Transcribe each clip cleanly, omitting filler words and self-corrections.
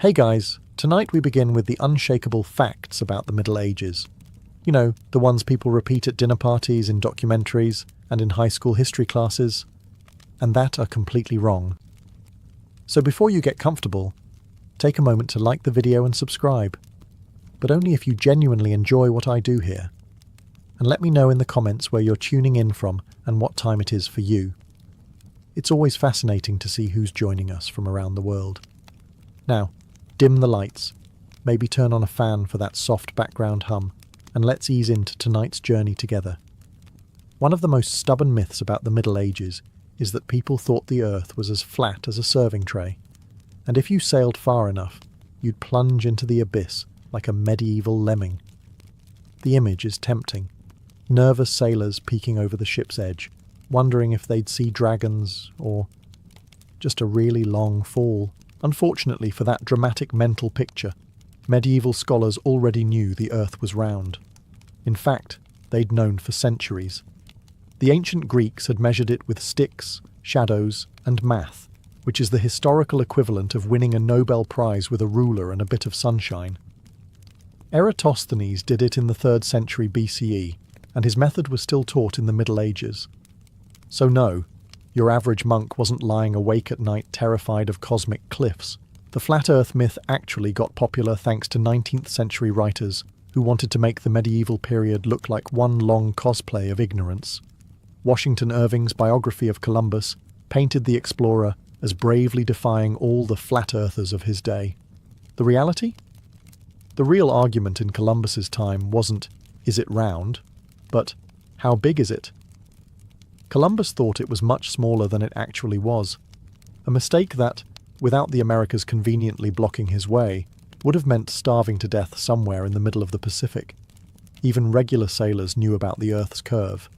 Hey guys, tonight we begin with the unshakable facts about the Middle Ages. You know, the ones people repeat at dinner parties, in documentaries, and in high school history classes, and that are completely wrong. So before you get comfortable, take a moment to like the video and subscribe, but only if you genuinely enjoy what I do here. And let me know in the comments where you're tuning in from and what time it is for you. It's always fascinating to see who's joining us from around the world. Now, dim the lights, maybe turn on a fan for that soft background hum, and let's ease into tonight's journey together. One of the most stubborn myths about the Middle Ages is that people thought the earth was as flat as a serving tray, and if you sailed far enough, you'd plunge into the abyss like a medieval lemming. The image is tempting. Nervous sailors peeking over the ship's edge, wondering if they'd see dragons or just a really long fall. Unfortunately for that dramatic mental picture, medieval scholars already knew the earth was round. In fact, they'd known for centuries. The ancient Greeks had measured it with sticks, shadows, and math, which is the historical equivalent of winning a Nobel Prize with a ruler and a bit of sunshine. Eratosthenes did it in the 3rd century BCE, and his method was still taught in the Middle Ages. So no, your average monk wasn't lying awake at night terrified of cosmic cliffs. The flat earth myth actually got popular thanks to 19th century writers who wanted to make the medieval period look like one long cosplay of ignorance. Washington Irving's biography of Columbus painted the explorer as bravely defying all the flat earthers of his day. The reality? The real argument in Columbus's time wasn't, is it round? But, how big is it? Columbus thought it was much smaller than it actually was, a mistake that, without the Americas conveniently blocking his way, would have meant starving to death somewhere in the middle of the Pacific. Even regular sailors knew about the Earth's curve.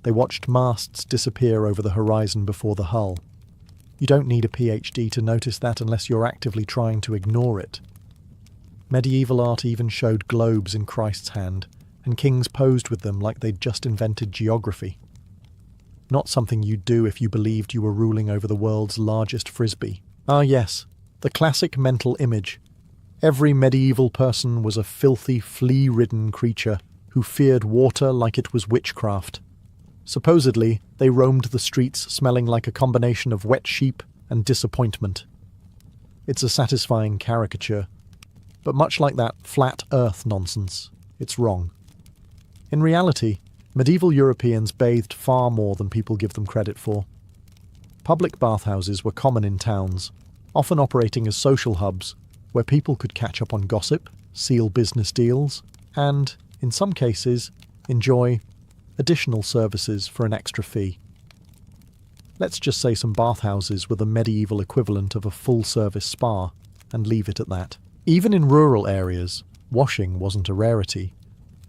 They watched masts disappear over the horizon before the hull. You don't need a PhD to notice that unless you're actively trying to ignore it. Medieval art even showed globes in Christ's hand, and kings posed with them like they'd just invented geography. Not something you'd do if you believed you were ruling over the world's largest frisbee. Ah yes, the classic mental image. Every medieval person was a filthy, flea-ridden creature who feared water like it was witchcraft. Supposedly, they roamed the streets smelling like a combination of wet sheep and disappointment. It's a satisfying caricature, but much like that flat earth nonsense, it's wrong. In reality, medieval Europeans bathed far more than people give them credit for. Public bathhouses were common in towns, often operating as social hubs where people could catch up on gossip, seal business deals, and, in some cases, enjoy additional services for an extra fee. Let's just say some bathhouses were the medieval equivalent of a full-service spa, and leave it at that. Even in rural areas, washing wasn't a rarity.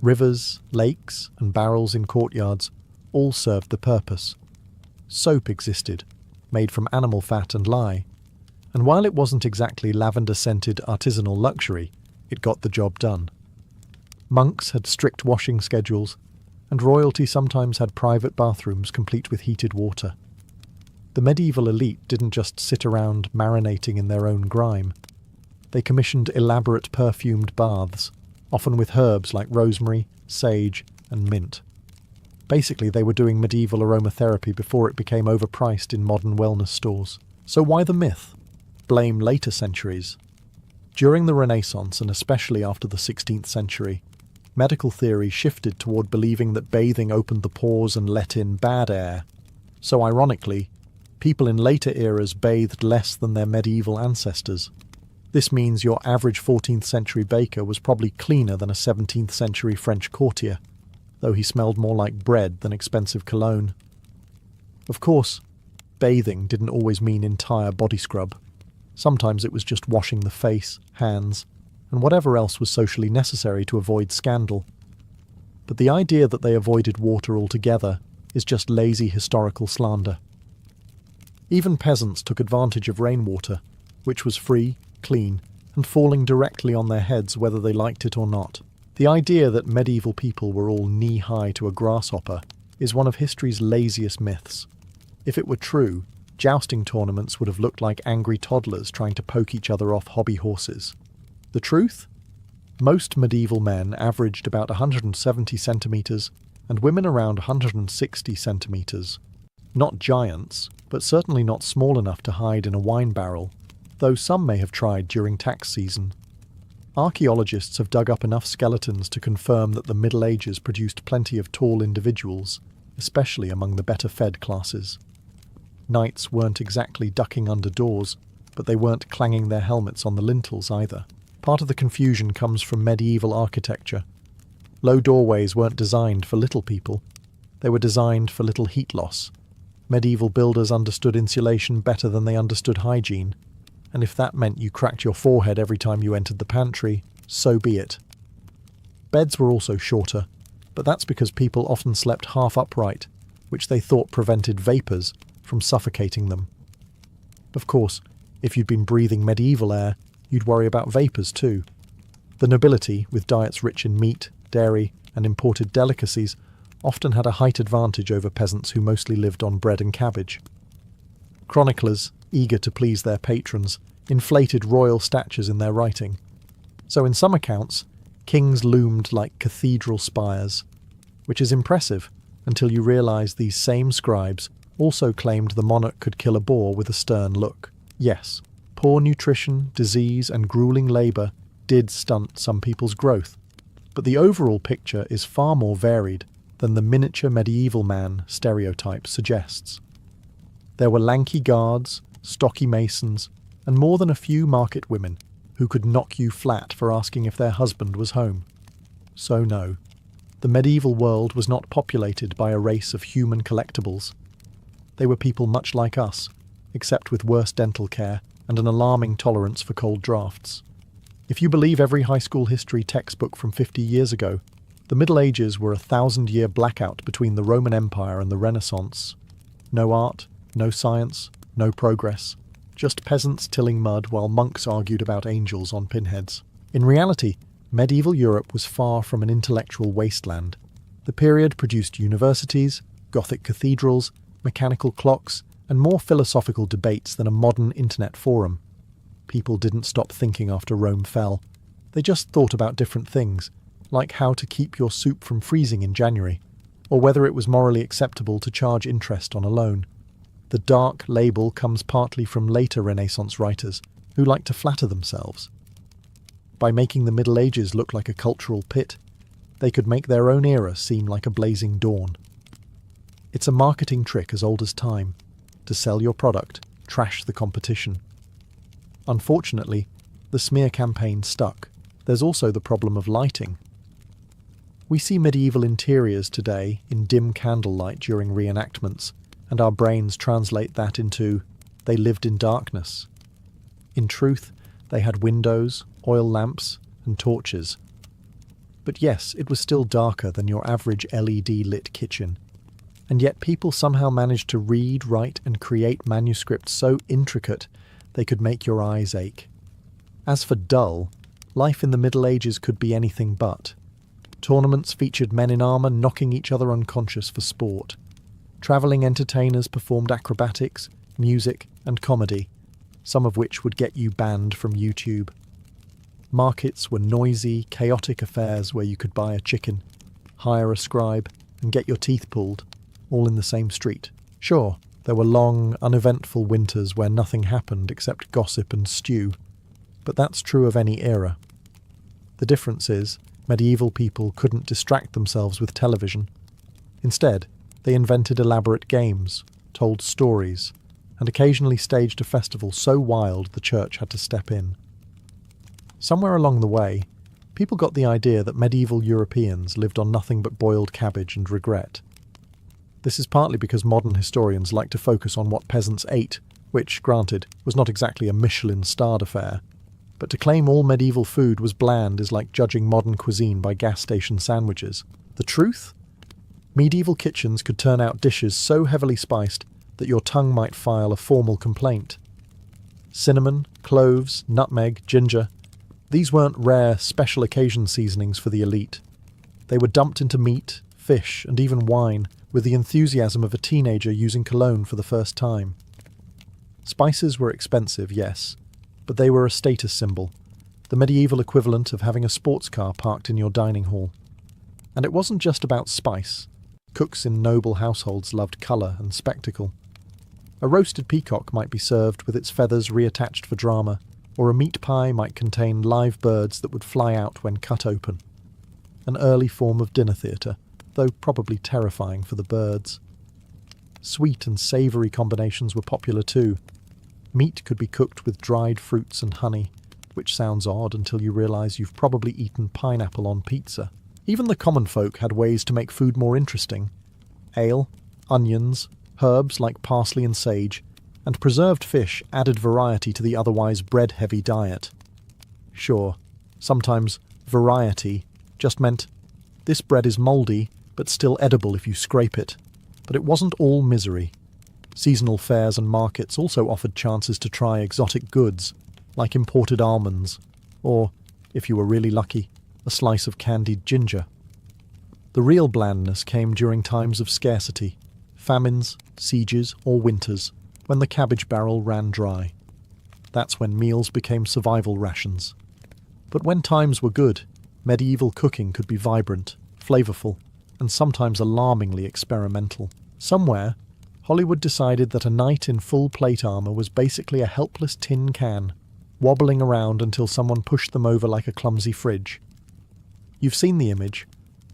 Rivers, lakes, and barrels in courtyards all served the purpose. Soap existed, made from animal fat and lye, and while it wasn't exactly lavender-scented artisanal luxury, it got the job done. Monks had strict washing schedules, and royalty sometimes had private bathrooms complete with heated water. The medieval elite didn't just sit around marinating in their own grime. They commissioned elaborate perfumed baths, often with herbs like rosemary, sage, and mint. Basically, they were doing medieval aromatherapy before it became overpriced in modern wellness stores. So why the myth? Blame later centuries. During the Renaissance, and especially after the 16th century, medical theory shifted toward believing that bathing opened the pores and let in bad air. So ironically, people in later eras bathed less than their medieval ancestors. This means your average 14th century baker was probably cleaner than a 17th century French courtier, though he smelled more like bread than expensive cologne. Of course, bathing didn't always mean entire body scrub. Sometimes it was just washing the face, hands, and whatever else was socially necessary to avoid scandal. But the idea that they avoided water altogether is just lazy historical slander. Even peasants took advantage of rainwater, which was free, clean, and falling directly on their heads whether they liked it or not. The idea that medieval people were all knee-high to a grasshopper is one of history's laziest myths. If it were true, Jousting tournaments would have looked like angry toddlers trying to poke each other off hobby horses. The truth? Most medieval men averaged about 170 centimetres and women around 160 centimetres. Not giants, but certainly not small enough to hide in a wine barrel, though some may have tried during tax season. Archaeologists have dug up enough skeletons to confirm that the Middle Ages produced plenty of tall individuals, especially among the better-fed classes. Knights weren't exactly ducking under doors, but they weren't clanging their helmets on the lintels either. Part of the confusion comes from medieval architecture. Low doorways weren't designed for little people. They were designed for little heat loss. Medieval builders understood insulation better than they understood hygiene, and if that meant you cracked your forehead every time you entered the pantry, so be it. Beds were also shorter, but that's because people often slept half upright, which they thought prevented vapours from suffocating them. Of course, if you'd been breathing medieval air, you'd worry about vapours too. The nobility, with diets rich in meat, dairy, and imported delicacies, often had a height advantage over peasants who mostly lived on bread and cabbage. Chroniclers, eager to please their patrons, inflated royal statues in their writing. So in some accounts, kings loomed like cathedral spires, which is impressive until you realise these same scribes also claimed the monarch could kill a boar with a stern look. Yes, poor nutrition, disease, and grueling labour did stunt some people's growth, but the overall picture is far more varied than the miniature medieval man stereotype suggests. There were lanky guards, stocky masons, and more than a few market women who could knock you flat for asking if their husband was home. So no, the medieval world was not populated by a race of human collectibles. They were people much like us, except with worse dental care and an alarming tolerance for cold drafts. If you believe every high school history textbook from 50 years ago, the Middle Ages were a 1,000-year blackout between the Roman Empire and the Renaissance. No art, no science, no progress. Just peasants tilling mud while monks argued about angels on pinheads. In reality, medieval Europe was far from an intellectual wasteland. The period produced universities, Gothic cathedrals, mechanical clocks, and more philosophical debates than a modern internet forum. People didn't stop thinking after Rome fell. They just thought about different things, like how to keep your soup from freezing in January, or whether it was morally acceptable to charge interest on a loan. The dark label comes partly from later Renaissance writers who like to flatter themselves. By making the Middle Ages look like a cultural pit, they could make their own era seem like a blazing dawn. It's a marketing trick as old as time. To sell your product, trash the competition. Unfortunately, the smear campaign stuck. There's also the problem of lighting. We see medieval interiors today in dim candlelight during reenactments, and our brains translate that into, they lived in darkness. In truth, they had windows, oil lamps, and torches. But yes, it was still darker than your average LED-lit kitchen. And yet people somehow managed to read, write, and create manuscripts so intricate they could make your eyes ache. As for dull, life in the Middle Ages could be anything but. Tournaments featured men in armour knocking each other unconscious for sport. Travelling entertainers performed acrobatics, music, and comedy, some of which would get you banned from YouTube. Markets were noisy, chaotic affairs where you could buy a chicken, hire a scribe, and get your teeth pulled, all in the same street. Sure, there were long, uneventful winters where nothing happened except gossip and stew, but that's true of any era. The difference is, medieval people couldn't distract themselves with television. Instead, they invented elaborate games, told stories, and occasionally staged a festival so wild the church had to step in. Somewhere along the way, people got the idea that medieval Europeans lived on nothing but boiled cabbage and regret. This is partly because modern historians like to focus on what peasants ate, which, granted, was not exactly a Michelin-starred affair. But to claim all medieval food was bland is like judging modern cuisine by gas station sandwiches. The truth? Medieval kitchens could turn out dishes so heavily spiced that your tongue might file a formal complaint. Cinnamon, cloves, nutmeg, ginger — these weren't rare, special occasion seasonings for the elite. They were dumped into meat, fish, and even wine with the enthusiasm of a teenager using cologne for the first time. Spices were expensive, yes, but they were a status symbol, the medieval equivalent of having a sports car parked in your dining hall. And it wasn't just about spice. Cooks in noble households loved colour and spectacle. A roasted peacock might be served with its feathers reattached for drama, or a meat pie might contain live birds that would fly out when cut open. An early form of dinner theatre, though probably terrifying for the birds. Sweet and savoury combinations were popular too. Meat could be cooked with dried fruits and honey, which sounds odd until you realise you've probably eaten pineapple on pizza. Even the common folk had ways to make food more interesting. Ale, onions, herbs like parsley and sage, and preserved fish added variety to the otherwise bread-heavy diet. Sure, sometimes variety just meant this bread is mouldy, but still edible if you scrape it. But it wasn't all misery. Seasonal fairs and markets also offered chances to try exotic goods, like imported almonds, or, if you were really lucky, a slice of candied ginger. The real blandness came during times of scarcity, famines, sieges, or winters, when the cabbage barrel ran dry. That's when meals became survival rations. But when times were good, medieval cooking could be vibrant, flavourful, and sometimes alarmingly experimental. Somewhere, Hollywood decided that a knight in full plate armour was basically a helpless tin can, wobbling around until someone pushed them over like a clumsy fridge. You've seen the image.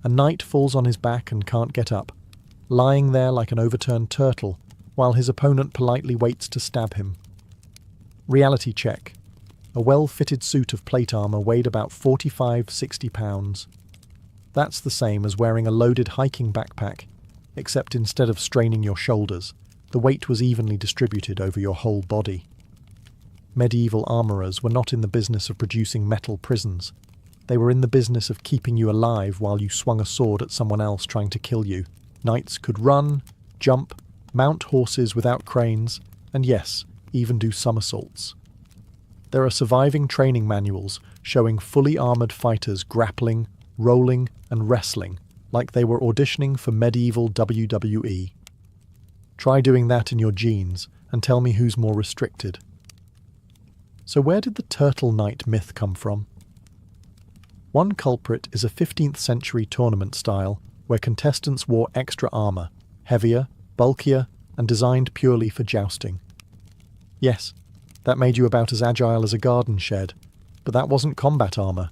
A knight falls on his back and can't get up, lying there like an overturned turtle, while his opponent politely waits to stab him. Reality check. A well-fitted suit of plate armour weighed about 45–60 pounds. That's the same as wearing a loaded hiking backpack, except instead of straining your shoulders, the weight was evenly distributed over your whole body. Medieval armourers were not in the business of producing metal prisons. They were in the business of keeping you alive while you swung a sword at someone else trying to kill you. Knights could run, jump, mount horses without cranes, and yes, even do somersaults. There are surviving training manuals showing fully armoured fighters grappling, rolling, and wrestling like they were auditioning for medieval WWE. Try doing that in your jeans and tell me who's more restricted. So where did the turtle knight myth come from? One culprit is a 15th century tournament style where contestants wore extra armour, heavier, bulkier, and designed purely for jousting. Yes, that made you about as agile as a garden shed, but that wasn't combat armour.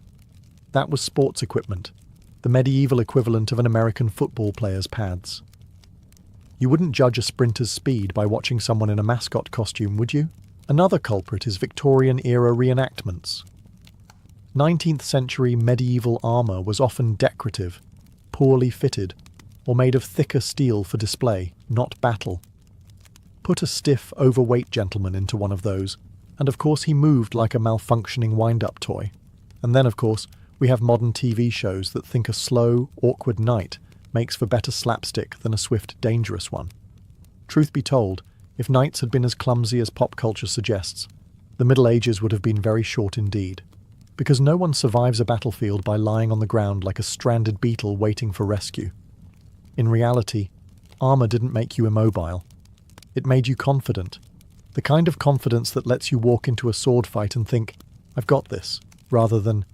That was sports equipment, the medieval equivalent of an American football player's pads. You wouldn't judge a sprinter's speed by watching someone in a mascot costume, would you? Another culprit is Victorian-era reenactments. 19th century medieval armour was often decorative, poorly fitted, or made of thicker steel for display, not battle. Put a stiff, overweight gentleman into one of those, and of course he moved like a malfunctioning wind-up toy. And then, of course, we have modern TV shows that think a slow, awkward knight makes for better slapstick than a swift, dangerous one. Truth be told, if knights had been as clumsy as pop culture suggests, the Middle Ages would have been very short indeed. Because no one survives a battlefield by lying on the ground like a stranded beetle waiting for rescue. In reality, armour didn't make you immobile. It made you confident. The kind of confidence that lets you walk into a sword fight and think, I've got this, rather than,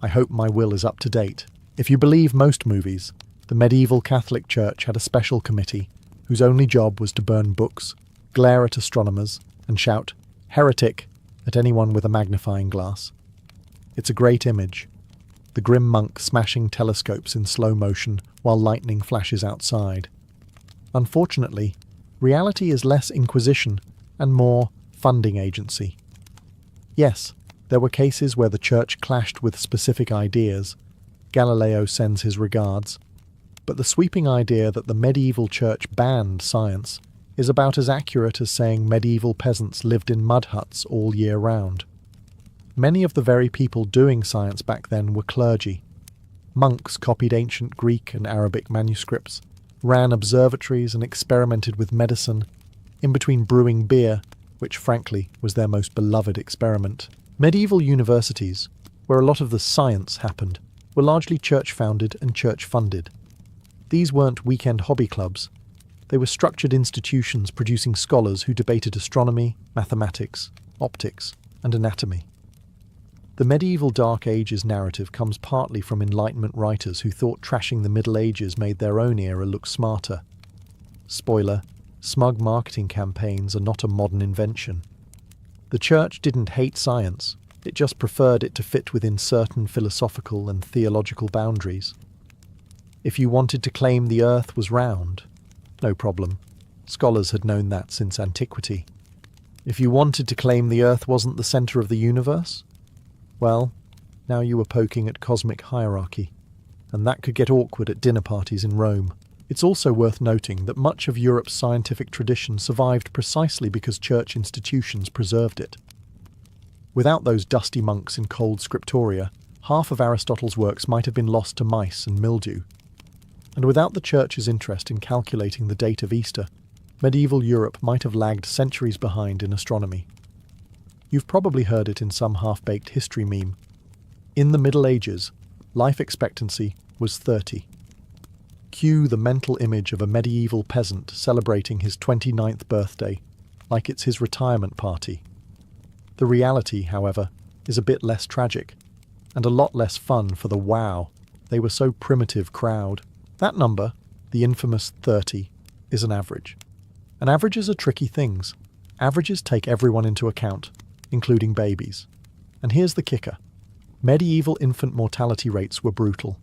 I hope my will is up to date. If you believe most movies, the medieval Catholic Church had a special committee whose only job was to burn books, glare at astronomers, and shout, "Heretic," at anyone with a magnifying glass. It's a great image. The grim monk smashing telescopes in slow motion while lightning flashes outside. Unfortunately, reality is less inquisition and more funding agency. Yes, there were cases where the church clashed with specific ideas. Galileo sends his regards. But the sweeping idea that the medieval church banned science is about as accurate as saying medieval peasants lived in mud huts all year round. Many of the very people doing science back then were clergy. Monks copied ancient Greek and Arabic manuscripts, ran observatories and experimented with medicine, in between brewing beer, which frankly was their most beloved experiment. Medieval universities, where a lot of the science happened, were largely church-founded and church-funded. These weren't weekend hobby clubs. They were structured institutions producing scholars who debated astronomy, mathematics, optics, and anatomy. The medieval Dark Ages narrative comes partly from Enlightenment writers who thought trashing the Middle Ages made their own era look smarter. Spoiler, smug marketing campaigns are not a modern invention. The Church didn't hate science, it just preferred it to fit within certain philosophical and theological boundaries. If you wanted to claim the Earth was round, no problem. Scholars had known that since antiquity. If you wanted to claim the Earth wasn't the centre of the universe, well, now you were poking at cosmic hierarchy, and that could get awkward at dinner parties in Rome. It's also worth noting that much of Europe's scientific tradition survived precisely because church institutions preserved it. Without those dusty monks in cold scriptoria, half of Aristotle's works might have been lost to mice and mildew. And without the Church's interest in calculating the date of Easter, medieval Europe might have lagged centuries behind in astronomy. You've probably heard it in some half-baked history meme. In the Middle Ages, life expectancy was 30. Cue the mental image of a medieval peasant celebrating his 29th birthday, like it's his retirement party. The reality, however, is a bit less tragic, and a lot less fun for the wow, they were so primitive crowd. That number, the infamous 30, is an average. And averages are tricky things. Averages take everyone into account, including babies. And here's the kicker. Medieval infant mortality rates were brutal.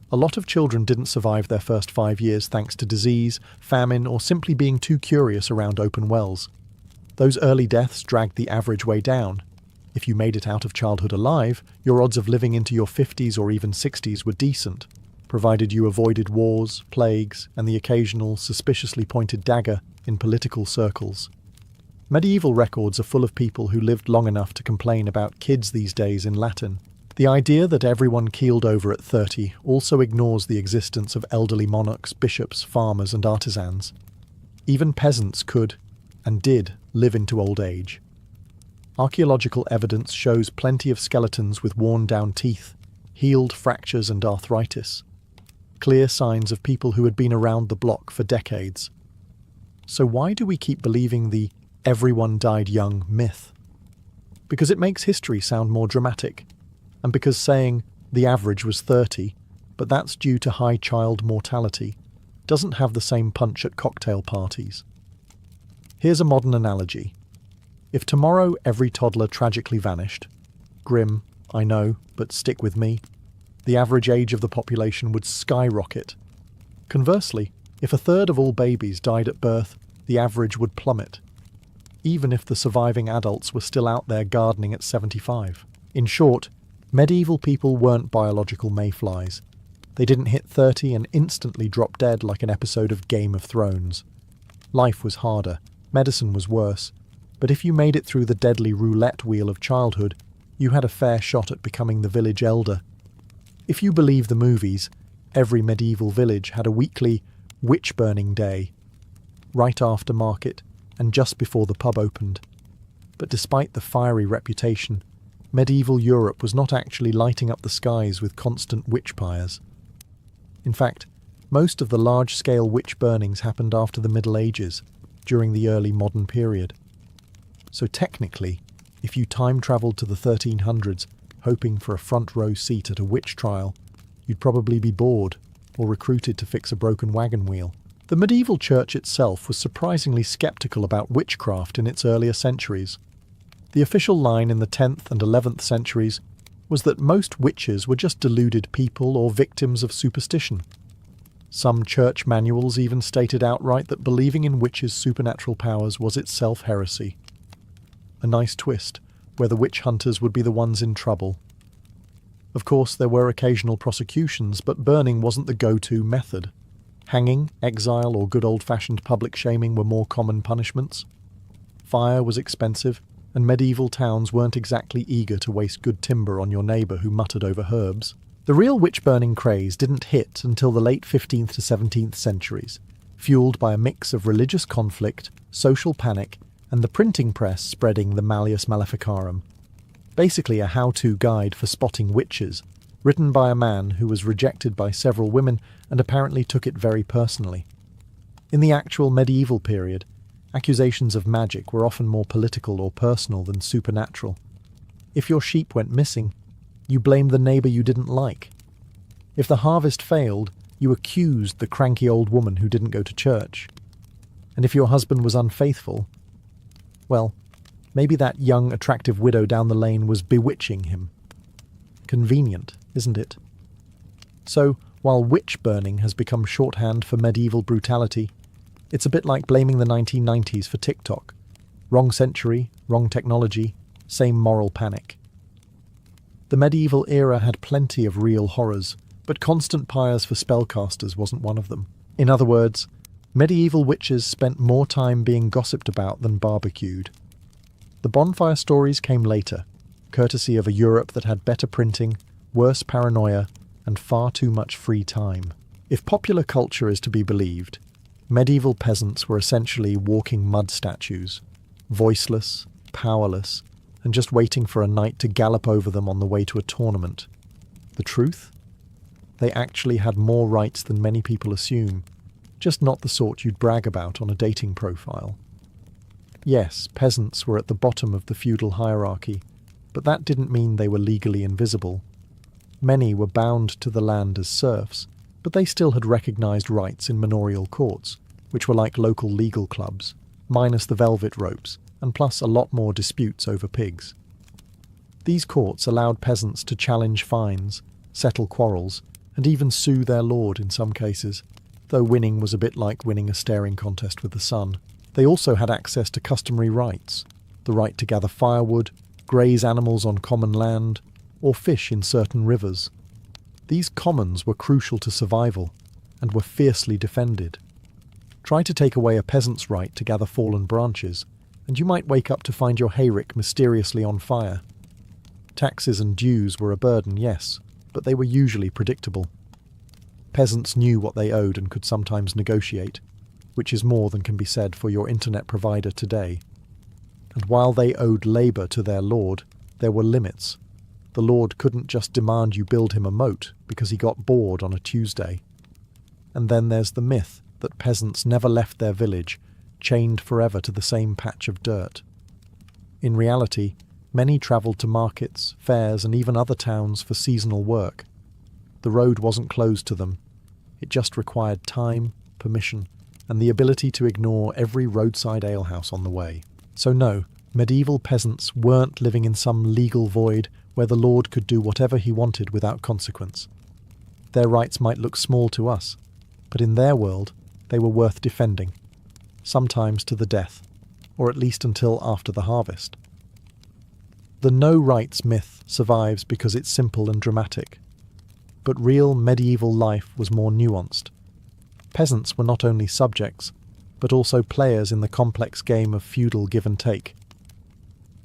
A lot of children didn't survive their first 5 years thanks to disease, famine, or simply being too curious around open wells. Those early deaths dragged the average way down. If you made it out of childhood alive, your odds of living into your 50s or even 60s were decent, provided you avoided wars, plagues, and the occasional suspiciously pointed dagger in political circles. Medieval records are full of people who lived long enough to complain about kids these days in Latin. The idea that everyone keeled over at 30 also ignores the existence of elderly monarchs, bishops, farmers, and artisans. Even peasants could, and did, live into old age. Archaeological evidence shows plenty of skeletons with worn-down teeth, healed fractures and arthritis. Clear signs of people who had been around the block for decades. So why do we keep believing the "everyone died young" myth? Because it makes history sound more dramatic, and because saying the average was 30, but that's due to high child mortality, doesn't have the same punch at cocktail parties. Here's a modern analogy. If tomorrow every toddler tragically vanished, grim, I know, but stick with me, the average age of the population would skyrocket. Conversely, if a third of all babies died at birth, the average would plummet, even if the surviving adults were still out there gardening at 75. In short, medieval people weren't biological mayflies. They didn't hit 30 and instantly drop dead like an episode of Game of Thrones. Life was harder, medicine was worse, but if you made it through the deadly roulette wheel of childhood, you had a fair shot at becoming the village elder. If you believe the movies, every medieval village had a weekly witch-burning day, right after market and just before the pub opened. But despite the fiery reputation, medieval Europe was not actually lighting up the skies with constant witch pyres. In fact, most of the large-scale witch burnings happened after the Middle Ages, during the early modern period. So technically, if you time-travelled to the 1300s, hoping for a front-row seat at a witch trial, you'd probably be bored or recruited to fix a broken wagon wheel. The medieval church itself was surprisingly sceptical about witchcraft in its earlier centuries. The official line in the 10th and 11th centuries was that most witches were just deluded people or victims of superstition. Some church manuals even stated outright that believing in witches' supernatural powers was itself heresy. A nice twist, where the witch hunters would be the ones in trouble. Of course, there were occasional prosecutions, but burning wasn't the go-to method. Hanging, exile, or good old-fashioned public shaming were more common punishments. Fire was expensive, and medieval towns weren't exactly eager to waste good timber on your neighbour who muttered over herbs. The real witch-burning craze didn't hit until the late 15th to 17th centuries, fueled by a mix of religious conflict, social panic, and the printing press spreading the Malleus Maleficarum. Basically a how-to guide for spotting witches, written by a man who was rejected by several women and apparently took it very personally. In the actual medieval period, accusations of magic were often more political or personal than supernatural. If your sheep went missing, you blamed the neighbour you didn't like. If the harvest failed, you accused the cranky old woman who didn't go to church. And if your husband was unfaithful, well, maybe that young, attractive widow down the lane was bewitching him. Convenient, isn't it? So, while witch burning has become shorthand for medieval brutality, it's a bit like blaming the 1990s for TikTok. Wrong century, wrong technology, same moral panic. The medieval era had plenty of real horrors, but constant pyres for spellcasters wasn't one of them. In other words, medieval witches spent more time being gossiped about than barbecued. The bonfire stories came later, courtesy of a Europe that had better printing, worse paranoia, and far too much free time. If popular culture is to be believed, medieval peasants were essentially walking mud statues, voiceless, powerless, and just waiting for a knight to gallop over them on the way to a tournament. The truth? They actually had more rights than many people assume, just not the sort you'd brag about on a dating profile. Yes, peasants were at the bottom of the feudal hierarchy, but that didn't mean they were legally invisible. Many were bound to the land as serfs, but they still had recognised rights in manorial courts, which were like local legal clubs, minus the velvet ropes, and plus a lot more disputes over pigs. These courts allowed peasants to challenge fines, settle quarrels, and even sue their lord in some cases, though winning was a bit like winning a staring contest with the sun. They also had access to customary rights, the right to gather firewood, graze animals on common land, or fish in certain rivers. These commons were crucial to survival, and were fiercely defended. Try to take away a peasant's right to gather fallen branches, and you might wake up to find your hayrick mysteriously on fire. Taxes and dues were a burden, yes, but they were usually predictable. Peasants knew what they owed and could sometimes negotiate, which is more than can be said for your internet provider today. And while they owed labour to their lord, there were limits. The lord couldn't just demand you build him a moat because he got bored on a Tuesday. And then there's the myth that peasants never left their village, chained forever to the same patch of dirt. In reality, many travelled to markets, fairs, and even other towns for seasonal work. The road wasn't closed to them. It just required time, permission, and the ability to ignore every roadside alehouse on the way. So no, medieval peasants weren't living in some legal void where the lord could do whatever he wanted without consequence. Their rights might look small to us, but in their world, they were worth defending, sometimes to the death, or at least until after the harvest. The no rights myth survives because it's simple and dramatic, but real medieval life was more nuanced. Peasants were not only subjects, but also players in the complex game of feudal give and take.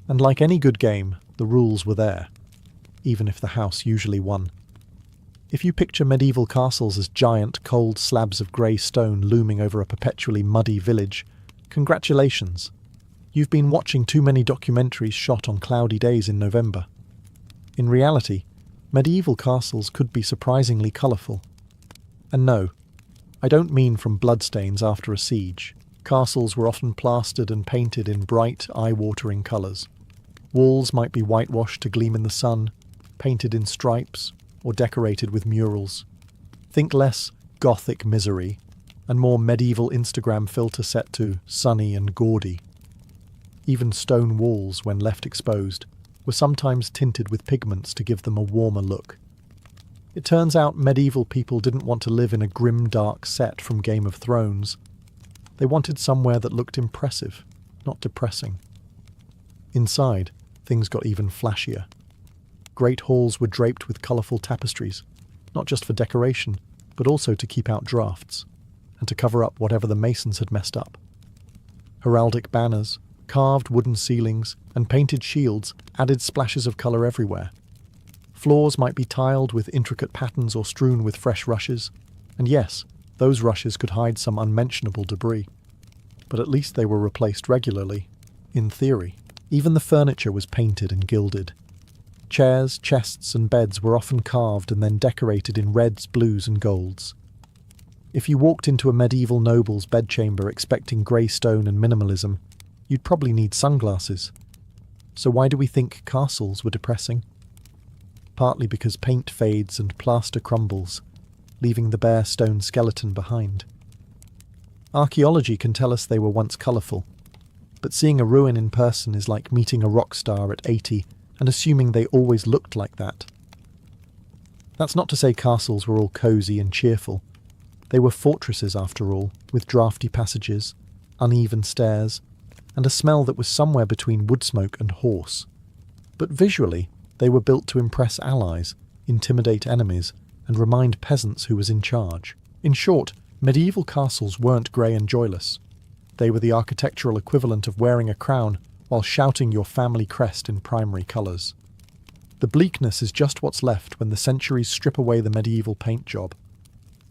And like any good game, the rules were there, even if the house usually won. If you picture medieval castles as giant, cold slabs of grey stone looming over a perpetually muddy village, congratulations. You've been watching too many documentaries shot on cloudy days in November. In reality, medieval castles could be surprisingly colourful. And no, I don't mean from bloodstains after a siege. Castles were often plastered and painted in bright, eye-watering colours. Walls might be whitewashed to gleam in the sun, painted in stripes, or decorated with murals. Think less gothic misery, and more medieval Instagram filter set to sunny and gaudy. Even stone walls, when left exposed, were sometimes tinted with pigments to give them a warmer look. It turns out medieval people didn't want to live in a grim, dark set from Game of Thrones. They wanted somewhere that looked impressive, not depressing. Inside, things got even flashier. Great halls were draped with colourful tapestries, not just for decoration, but also to keep out drafts, and to cover up whatever the masons had messed up. Heraldic banners, carved wooden ceilings, and painted shields added splashes of colour everywhere. Floors might be tiled with intricate patterns or strewn with fresh rushes, and yes, those rushes could hide some unmentionable debris. But at least they were replaced regularly, in theory. Even the furniture was painted and gilded. Chairs, chests, and beds were often carved and then decorated in reds, blues, and golds. If you walked into a medieval noble's bedchamber expecting grey stone and minimalism, you'd probably need sunglasses. So why do we think castles were depressing? Partly because paint fades and plaster crumbles, leaving the bare stone skeleton behind. Archaeology can tell us they were once colourful, but seeing a ruin in person is like meeting a rock star at 80 and assuming they always looked like that. That's not to say castles were all cosy and cheerful. They were fortresses after all, with draughty passages, uneven stairs, and a smell that was somewhere between wood smoke and horse. But visually, they were built to impress allies, intimidate enemies, and remind peasants who was in charge. In short, medieval castles weren't grey and joyless. They were the architectural equivalent of wearing a crown while shouting your family crest in primary colours. The bleakness is just what's left when the centuries strip away the medieval paint job.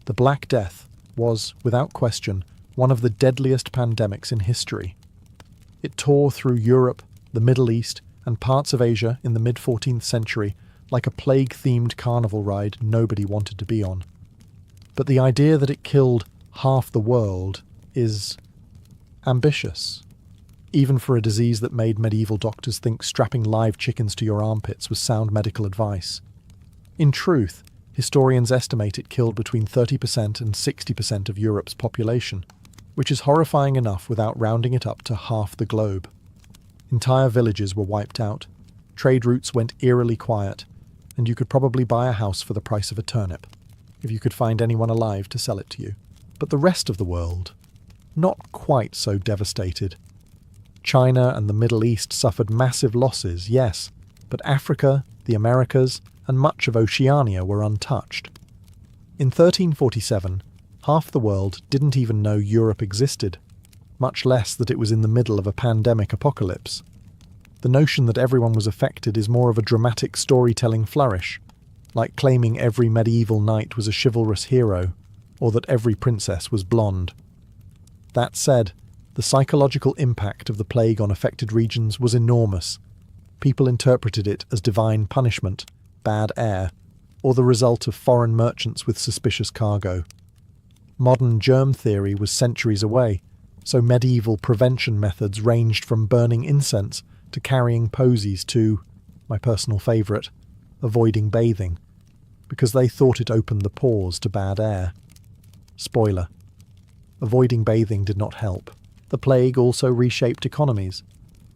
The Black Death was, without question, one of the deadliest pandemics in history. It tore through Europe, the Middle East, and parts of Asia in the mid-14th century like a plague-themed carnival ride nobody wanted to be on. But the idea that it killed half the world is ambitious, even for a disease that made medieval doctors think strapping live chickens to your armpits was sound medical advice. In truth, historians estimate it killed between 30% and 60% of Europe's population, which is horrifying enough without rounding it up to half the globe. Entire villages were wiped out, trade routes went eerily quiet, and you could probably buy a house for the price of a turnip, if you could find anyone alive to sell it to you. But the rest of the world, not quite so devastated. China and the Middle East suffered massive losses, yes, but Africa, the Americas, and much of Oceania were untouched. In 1347, half the world didn't even know Europe existed, much less that it was in the middle of a pandemic apocalypse. The notion that everyone was affected is more of a dramatic storytelling flourish, like claiming every medieval knight was a chivalrous hero, or that every princess was blonde. That said, the psychological impact of the plague on affected regions was enormous. People interpreted it as divine punishment, bad air, or the result of foreign merchants with suspicious cargo. Modern germ theory was centuries away, so medieval prevention methods ranged from burning incense to carrying posies to, my personal favourite, avoiding bathing, because they thought it opened the pores to bad air. Spoiler. Avoiding bathing did not help. The plague also reshaped economies.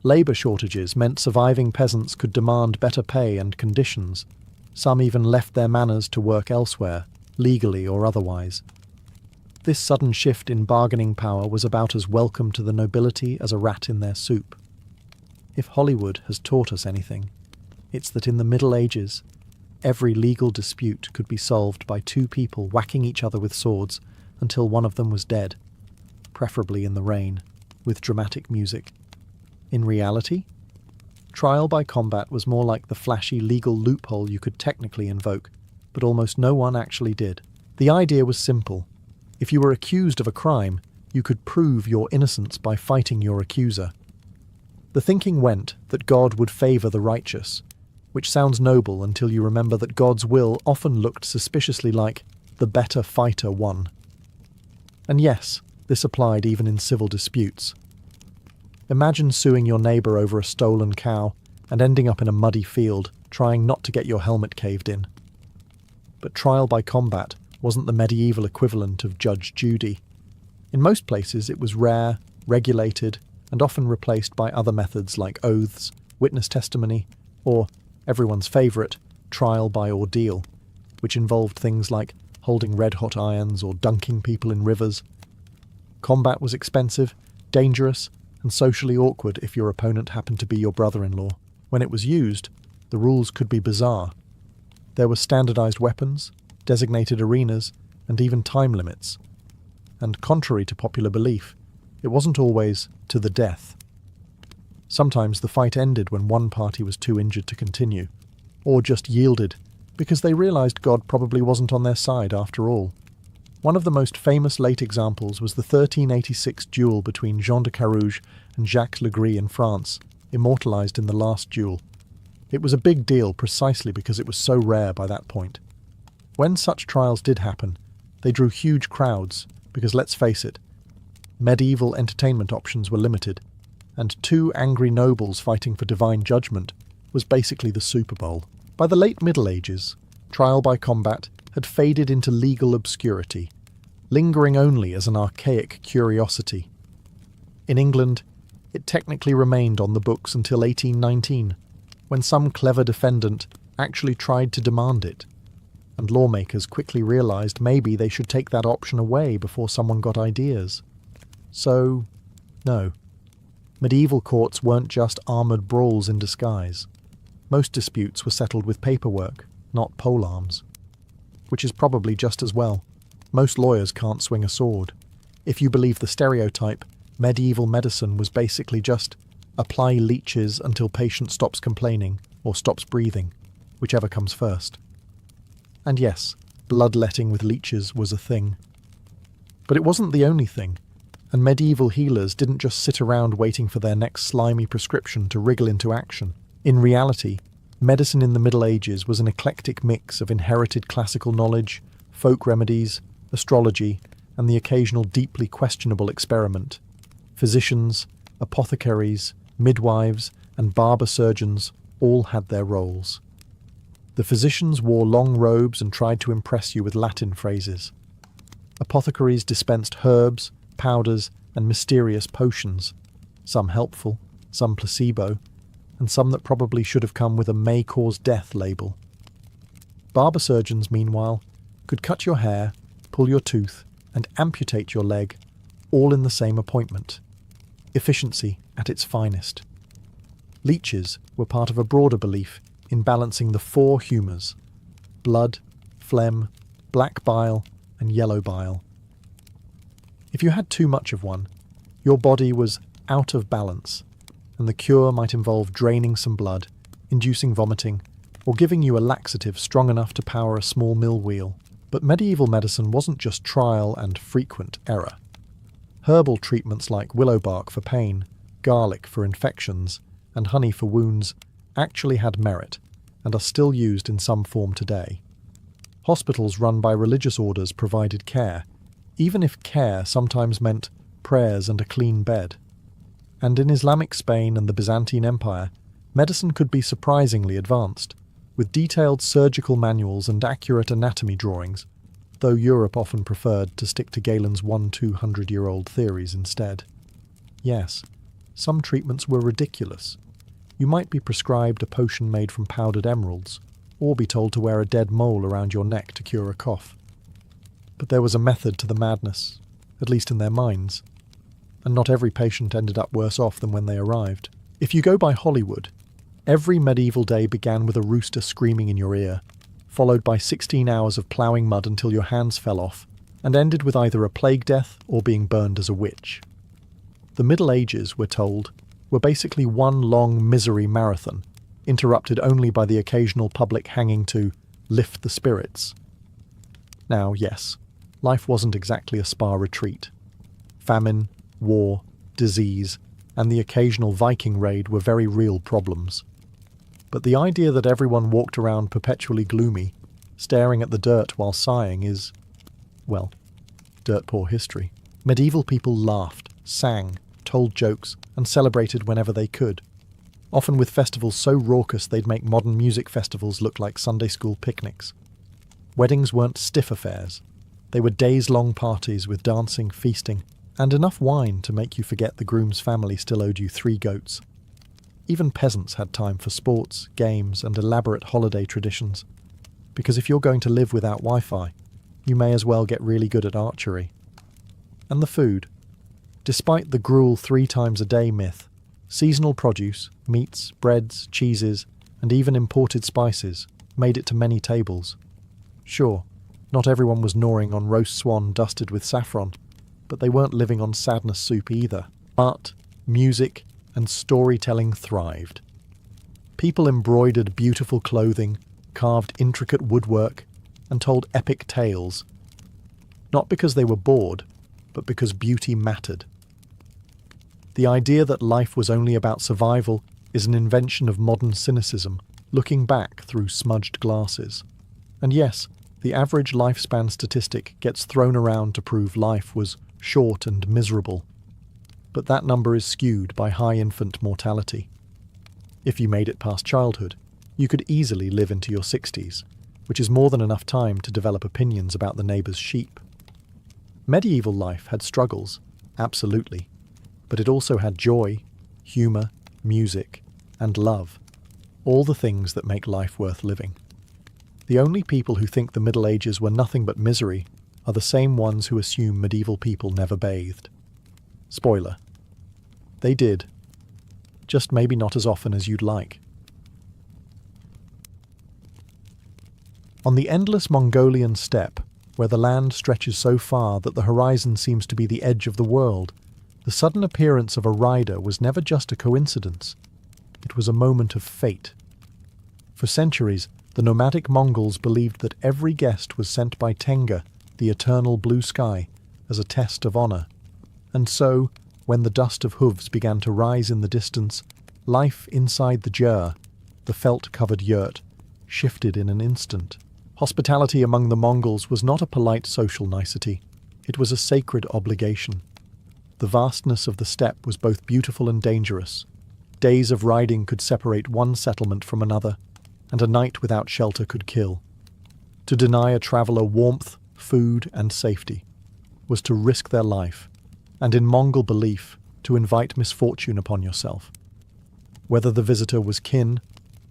Labour shortages meant surviving peasants could demand better pay and conditions. Some even left their manors to work elsewhere, legally or otherwise. This sudden shift in bargaining power was about as welcome to the nobility as a rat in their soup. If Hollywood has taught us anything, it's that in the Middle Ages, every legal dispute could be solved by two people whacking each other with swords until one of them was dead, preferably in the rain, with dramatic music. In reality, trial by combat was more like the flashy legal loophole you could technically invoke, but almost no one actually did. The idea was simple. If you were accused of a crime, you could prove your innocence by fighting your accuser. The thinking went that God would favour the righteous, which sounds noble until you remember that God's will often looked suspiciously like the better fighter won. And yes, this applied even in civil disputes. Imagine suing your neighbour over a stolen cow and ending up in a muddy field, trying not to get your helmet caved in. But trial by combat wasn't the medieval equivalent of Judge Judy. In most places it was rare, regulated, and often replaced by other methods like oaths, witness testimony, or, everyone's favourite, trial by ordeal, which involved things like holding red-hot irons or dunking people in rivers. Combat was expensive, dangerous, and socially awkward if your opponent happened to be your brother-in-law. When it was used, the rules could be bizarre. There were standardized weapons, designated arenas, and even time limits. And contrary to popular belief, it wasn't always to the death. Sometimes the fight ended when one party was too injured to continue, or just yielded because they realized God probably wasn't on their side after all. One of the most famous late examples was the 1386 duel between Jean de Carouge and Jacques Legris in France, immortalized in The Last Duel. It was a big deal precisely because it was so rare by that point. When such trials did happen, They drew huge crowds because, let's face it, medieval entertainment options were limited, and two angry nobles fighting for divine judgment was basically the Super Bowl. By the late Middle Ages, trial by combat had faded into legal obscurity, lingering only as an archaic curiosity. In England, it technically remained on the books until 1819, when some clever defendant actually tried to demand it, and lawmakers quickly realised maybe they should take that option away before someone got ideas. So, no. Medieval courts weren't just armoured brawls in disguise. Most disputes were settled with paperwork, not polearms. Which is probably just as well. Most lawyers can't swing a sword. If you believe the stereotype, medieval medicine was basically just apply leeches until patient stops complaining or stops breathing, whichever comes first. And yes, bloodletting with leeches was a thing. But it wasn't the only thing, and medieval healers didn't just sit around waiting for their next slimy prescription to wriggle into action. In reality, medicine in the Middle Ages was an eclectic mix of inherited classical knowledge, folk remedies, astrology, and the occasional deeply questionable experiment. Physicians, apothecaries, midwives, and barber surgeons all had their roles. The physicians wore long robes and tried to impress you with Latin phrases. Apothecaries dispensed herbs, powders, and mysterious potions, some helpful, some placebo, and some that probably should have come with a may cause death label. Barber surgeons, meanwhile, could cut your hair, pull your tooth, and amputate your leg, all in the same appointment. Efficiency at its finest. Leeches were part of a broader belief in balancing the four humours: blood, phlegm, black bile, and yellow bile. If you had too much of one, your body was out of balance, and the cure might involve draining some blood, inducing vomiting, or giving you a laxative strong enough to power a small mill wheel. But medieval medicine wasn't just trial and frequent error. Herbal treatments like willow bark for pain, garlic for infections, and honey for wounds actually had merit, and are still used in some form today. Hospitals run by religious orders provided care, even if care sometimes meant prayers and a clean bed. And in Islamic Spain and the Byzantine Empire, medicine could be surprisingly advanced, with detailed surgical manuals and accurate anatomy drawings, though Europe often preferred to stick to Galen's 200-year-old theories instead. Yes, some treatments were ridiculous. You might be prescribed a potion made from powdered emeralds, or be told to wear a dead mole around your neck to cure a cough. But there was a method to the madness, at least in their minds, and not every patient ended up worse off than when they arrived. If you go by Hollywood, every medieval day began with a rooster screaming in your ear, followed by 16 hours of ploughing mud until your hands fell off, and ended with either a plague death or being burned as a witch. The Middle Ages, we're told, were basically one long misery marathon, interrupted only by the occasional public hanging to lift the spirits. Now, yes, life wasn't exactly a spa retreat. Famine, war, disease, and the occasional Viking raid were very real problems. But the idea that everyone walked around perpetually gloomy, staring at the dirt while sighing is, well, dirt poor history. Medieval people laughed, sang, told jokes, and celebrated whenever they could, often with festivals so raucous they'd make modern music festivals look like Sunday school picnics. Weddings weren't stiff affairs. They were days-long parties with dancing, feasting, and enough wine to make you forget the groom's family still owed you 3 goats. Even peasants had time for sports, games, and elaborate holiday traditions, because if you're going to live without Wi-Fi, you may as well get really good at archery. And the food. Despite the gruel 3 times a day myth, seasonal produce, meats, breads, cheeses, and even imported spices made it to many tables. Sure, not everyone was gnawing on roast swan dusted with saffron, but they weren't living on sadness soup either. Art, music, and storytelling thrived. People embroidered beautiful clothing, carved intricate woodwork, and told epic tales. Not because they were bored, but because beauty mattered. The idea that life was only about survival is an invention of modern cynicism, looking back through smudged glasses. And yes, The average lifespan statistic gets thrown around to prove life was short and miserable, but that number is skewed by high infant mortality. If you made it past childhood, you could easily live into your 60s, which is more than enough time to develop opinions about the neighbour's sheep. Medieval life had struggles, absolutely, but it also had joy, humour, music, and love, all the things that make life worth living. The only people who think the Middle Ages were nothing but misery are the same ones who assume medieval people never bathed. Spoiler. They did. Just maybe not as often as you'd like. On the endless Mongolian steppe, where the land stretches so far that the horizon seems to be the edge of the world, the sudden appearance of a rider was never just a coincidence. It was a moment of fate. For centuries, the nomadic Mongols believed that every guest was sent by Tenga, the eternal blue sky, as a test of honour. And so, when the dust of hooves began to rise in the distance, life inside the jar, the felt-covered yurt, shifted in an instant. Hospitality among the Mongols was not a polite social nicety. It was a sacred obligation. The vastness of the steppe was both beautiful and dangerous. Days of riding could separate one settlement from another, and a night without shelter could kill. To deny a traveller warmth, food, and safety was to risk their life, and in Mongol belief, to invite misfortune upon yourself. Whether the visitor was kin,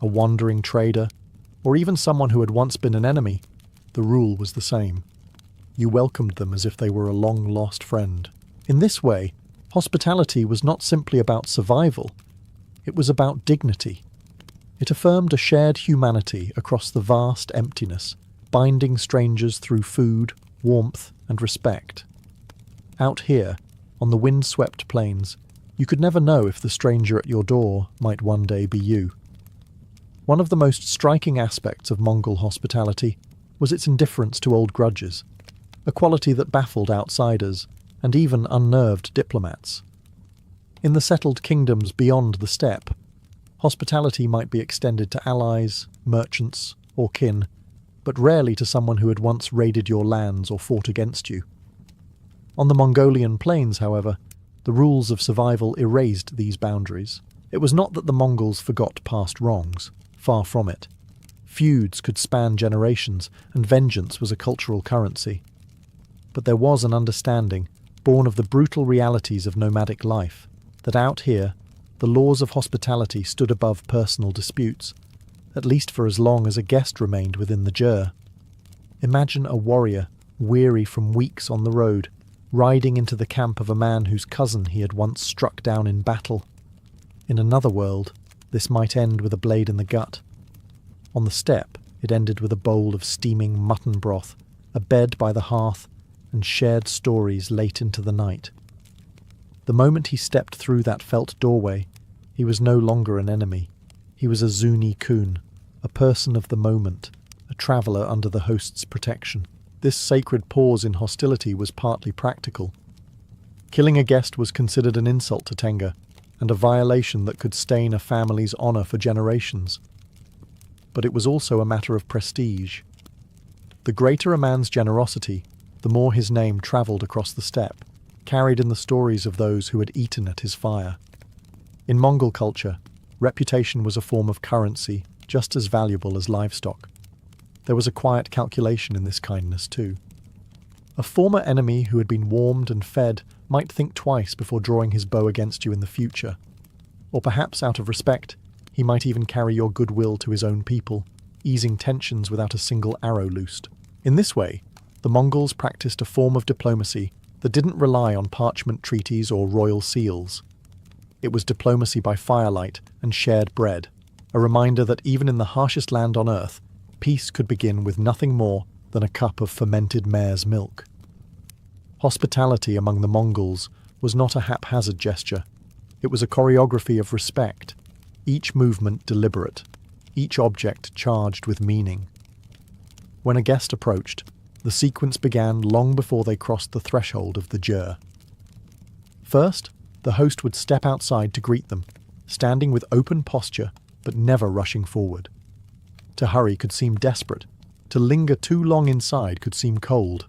a wandering trader, or even someone who had once been an enemy, the rule was the same. You welcomed them as if they were a long-lost friend. In this way, hospitality was not simply about survival, it was about dignity. It affirmed a shared humanity across the vast emptiness, binding strangers through food, warmth, and respect. Out here, on the wind-swept plains, you could never know if the stranger at your door might one day be you. One of the most striking aspects of Mongol hospitality was its indifference to old grudges, a quality that baffled outsiders and even unnerved diplomats. In the settled kingdoms beyond the steppe, hospitality might be extended to allies, merchants, or kin, but rarely to someone who had once raided your lands or fought against you. On the Mongolian plains, however, the rules of survival erased these boundaries. It was not that the Mongols forgot past wrongs, far from it. Feuds could span generations, and vengeance was a cultural currency. But there was an understanding, born of the brutal realities of nomadic life, that out here, the laws of hospitality stood above personal disputes, at least for as long as a guest remained within the jar. Imagine a warrior, weary from weeks on the road, riding into the camp of a man whose cousin he had once struck down in battle. In another world, this might end with a blade in the gut. On the steppe, it ended with a bowl of steaming mutton broth, a bed by the hearth, and shared stories late into the night. The moment he stepped through that felt doorway, he was no longer an enemy. He was a Zuni Kun, a person of the moment, a traveller under the host's protection. This sacred pause in hostility was partly practical. Killing a guest was considered an insult to Tenga, and a violation that could stain a family's honour for generations. But it was also a matter of prestige. The greater a man's generosity, the more his name travelled across the steppe, carried in the stories of those who had eaten at his fire. In Mongol culture, reputation was a form of currency just as valuable as livestock. There was a quiet calculation in this kindness too. A former enemy who had been warmed and fed might think twice before drawing his bow against you in the future. Or perhaps out of respect, he might even carry your goodwill to his own people, easing tensions without a single arrow loosed. In this way, the Mongols practiced a form of diplomacy that didn't rely on parchment treaties or royal seals. It was diplomacy by firelight and shared bread, a reminder that even in the harshest land on earth, peace could begin with nothing more than a cup of fermented mare's milk. Hospitality among the Mongols was not a haphazard gesture. It was a choreography of respect, each movement deliberate, each object charged with meaning. When a guest approached, the sequence began long before they crossed the threshold of the jar. First, the host would step outside to greet them, standing with open posture but never rushing forward. To hurry could seem desperate, To linger too long inside could seem cold.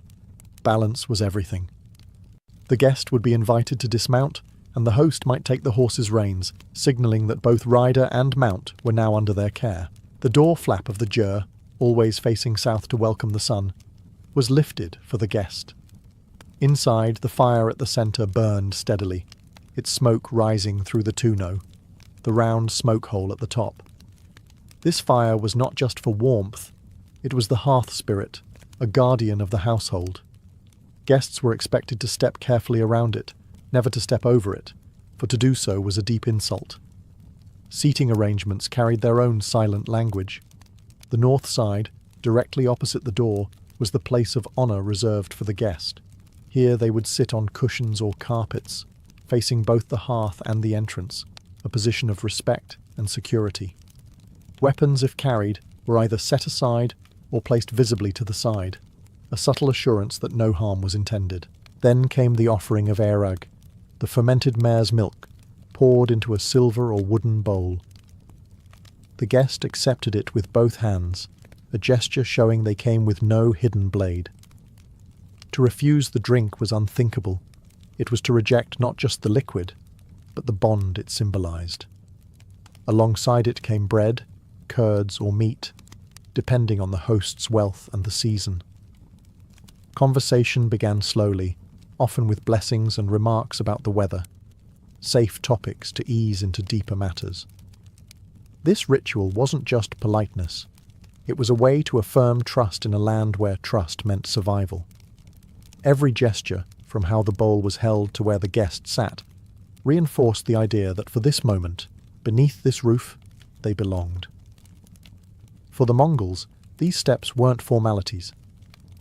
Balance was everything. The guest would be invited to dismount, and the host might take the horse's reins, signalling that both rider and mount were now under their care. The door flap of the ger, always facing south to welcome the sun, was lifted for the guest. Inside, the fire at the centre burned steadily, its smoke rising through the tonneau, the round smoke hole at the top. This fire was not just for warmth, it was the hearth spirit, a guardian of the household. Guests were expected to step carefully around it, never to step over it, for to do so was a deep insult. Seating arrangements carried their own silent language. The north side, directly opposite the door, was the place of honour reserved for the guest. Here they would sit on cushions or carpets, facing both the hearth and the entrance, a position of respect and security. Weapons, if carried, were either set aside or placed visibly to the side, a subtle assurance that no harm was intended. Then came the offering of airag, the fermented mare's milk, poured into a silver or wooden bowl. The guest accepted it with both hands, a gesture showing they came with no hidden blade. To refuse the drink was unthinkable. It was to reject not just the liquid, but the bond it symbolized. Alongside it came bread, curds, or meat, depending on the host's wealth and the season. Conversation began slowly, often with blessings and remarks about the weather, safe topics to ease into deeper matters. This ritual wasn't just politeness. It was a way to affirm trust in a land where trust meant survival. Every gesture, from how the bowl was held to where the guest sat, reinforced the idea that for this moment, beneath this roof, they belonged. For the Mongols, these steps weren't formalities.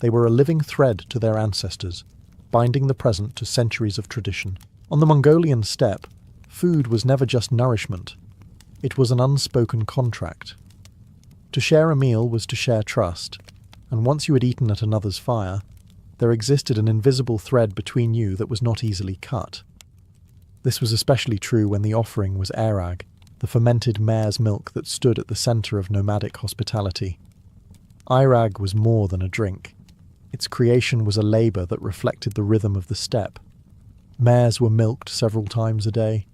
They were a living thread to their ancestors, binding the present to centuries of tradition. On the Mongolian steppe, food was never just nourishment. It was an unspoken contract. To share a meal was to share trust, and once you had eaten at another's fire, there existed an invisible thread between you that was not easily cut. This was especially true when the offering was airag, the fermented mare's milk that stood at the centre of nomadic hospitality. Airag was more than a drink. Its creation was a labour that reflected the rhythm of the steppe. Mares were milked several times a day.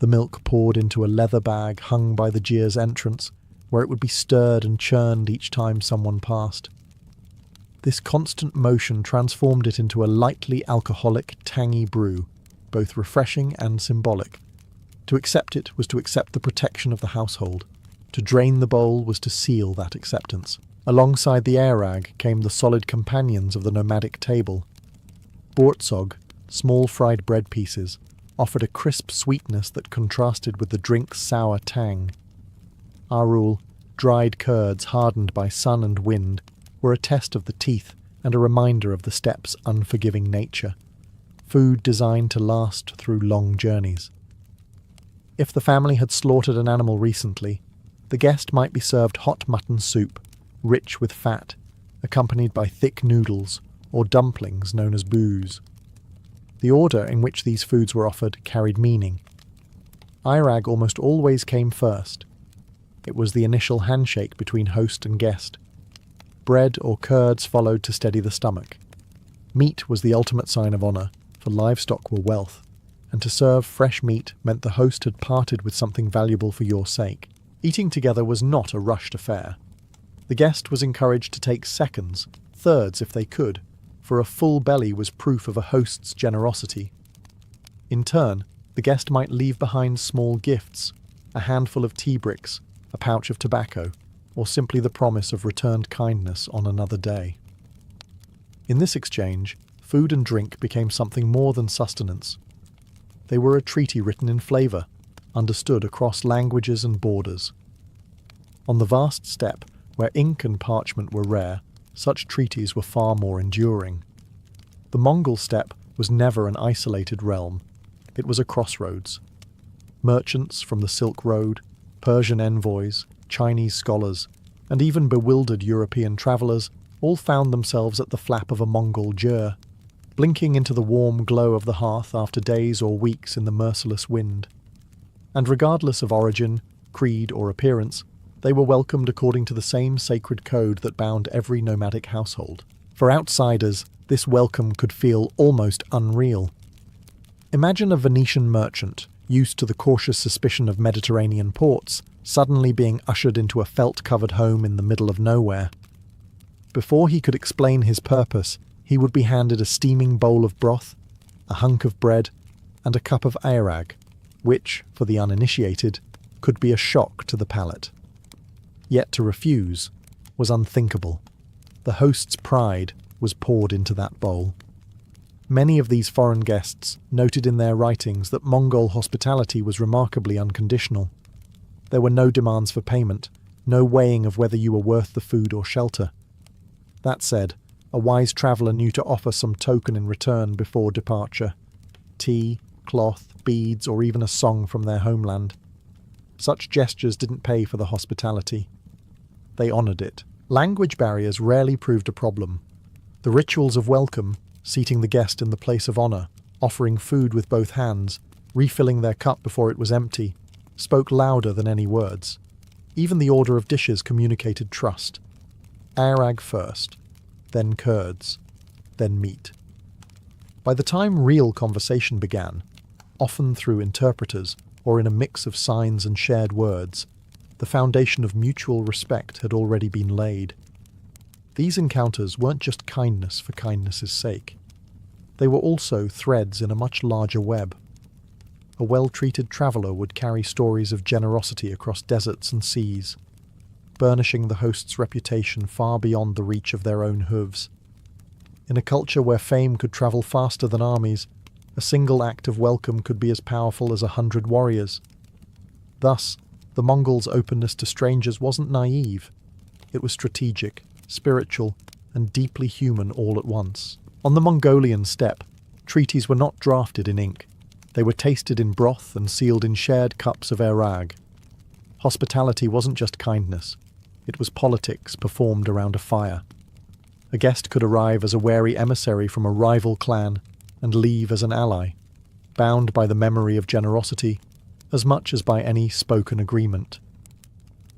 The milk poured into a leather bag hung by the jeer's entrance, where it would be stirred and churned each time someone passed. This constant motion transformed it into a lightly alcoholic, tangy brew, both refreshing and symbolic. To accept it was to accept the protection of the household. To drain the bowl was to seal that acceptance. Alongside the airag came the solid companions of the nomadic table. Bortsog, small fried bread pieces, offered a crisp sweetness that contrasted with the drink's sour tang. Arul, dried curds hardened by sun and wind, were a test of the teeth and a reminder of the steppe's unforgiving nature, food designed to last through long journeys. If the family had slaughtered an animal recently, the guest might be served hot mutton soup, rich with fat, accompanied by thick noodles or dumplings known as booze. The order in which these foods were offered carried meaning. Airag almost always came first. It was the initial handshake between host and guest. Bread or curds followed to steady the stomach. Meat was the ultimate sign of honour, for livestock were wealth, and to serve fresh meat meant the host had parted with something valuable for your sake. Eating together was not a rushed affair. The guest was encouraged to take seconds, thirds if they could, for a full belly was proof of a host's generosity. In turn, the guest might leave behind small gifts, a handful of tea bricks, a pouch of tobacco, or simply the promise of returned kindness on another day. In this exchange, food and drink became something more than sustenance. They were a treaty written in flavour, understood across languages and borders. On the vast steppe, where ink and parchment were rare, such treaties were far more enduring. The Mongol steppe was never an isolated realm. It was a crossroads. Merchants from the Silk Road, Persian envoys, Chinese scholars, and even bewildered European travellers all found themselves at the flap of a Mongol ger, blinking into the warm glow of the hearth after days or weeks in the merciless wind. And regardless of origin, creed, or appearance, They were welcomed according to the same sacred code that bound every nomadic household. For outsiders, this welcome could feel almost unreal. Imagine a Venetian merchant, used to the cautious suspicion of Mediterranean ports, suddenly being ushered into a felt-covered home in the middle of nowhere. Before he could explain his purpose, he would be handed a steaming bowl of broth, a hunk of bread, and a cup of airag, which, for the uninitiated, could be a shock to the palate. Yet to refuse was unthinkable. The host's pride was poured into that bowl. Many of these foreign guests noted in their writings that Mongol hospitality was remarkably unconditional. There were no demands for payment, no weighing of whether you were worth the food or shelter. That said, a wise traveller knew to offer some token in return before departure: tea, cloth, beads, or even a song from their homeland. Such gestures didn't pay for the hospitality. They honoured it. Language barriers rarely proved a problem. The rituals of welcome, seating the guest in the place of honour, offering food with both hands, refilling their cup before it was empty, spoke louder than any words. Even the order of dishes communicated trust. Airag first, then curds, then meat. By the time real conversation began, often through interpreters or in a mix of signs and shared words, the foundation of mutual respect had already been laid. These encounters weren't just kindness for kindness's sake. They were also threads in a much larger web. A well-treated traveller would carry stories of generosity across deserts and seas, burnishing the host's reputation far beyond the reach of their own hooves. In a culture where fame could travel faster than armies, a single act of welcome could be as powerful as 100 warriors. Thus, the Mongols' openness to strangers wasn't naive. It was strategic, spiritual, and deeply human all at once. On the Mongolian steppe, treaties were not drafted in ink. They were tasted in broth and sealed in shared cups of airag. Hospitality wasn't just kindness. It was politics performed around a fire. A guest could arrive as a wary emissary from a rival clan and leave as an ally, bound by the memory of generosity as much as by any spoken agreement.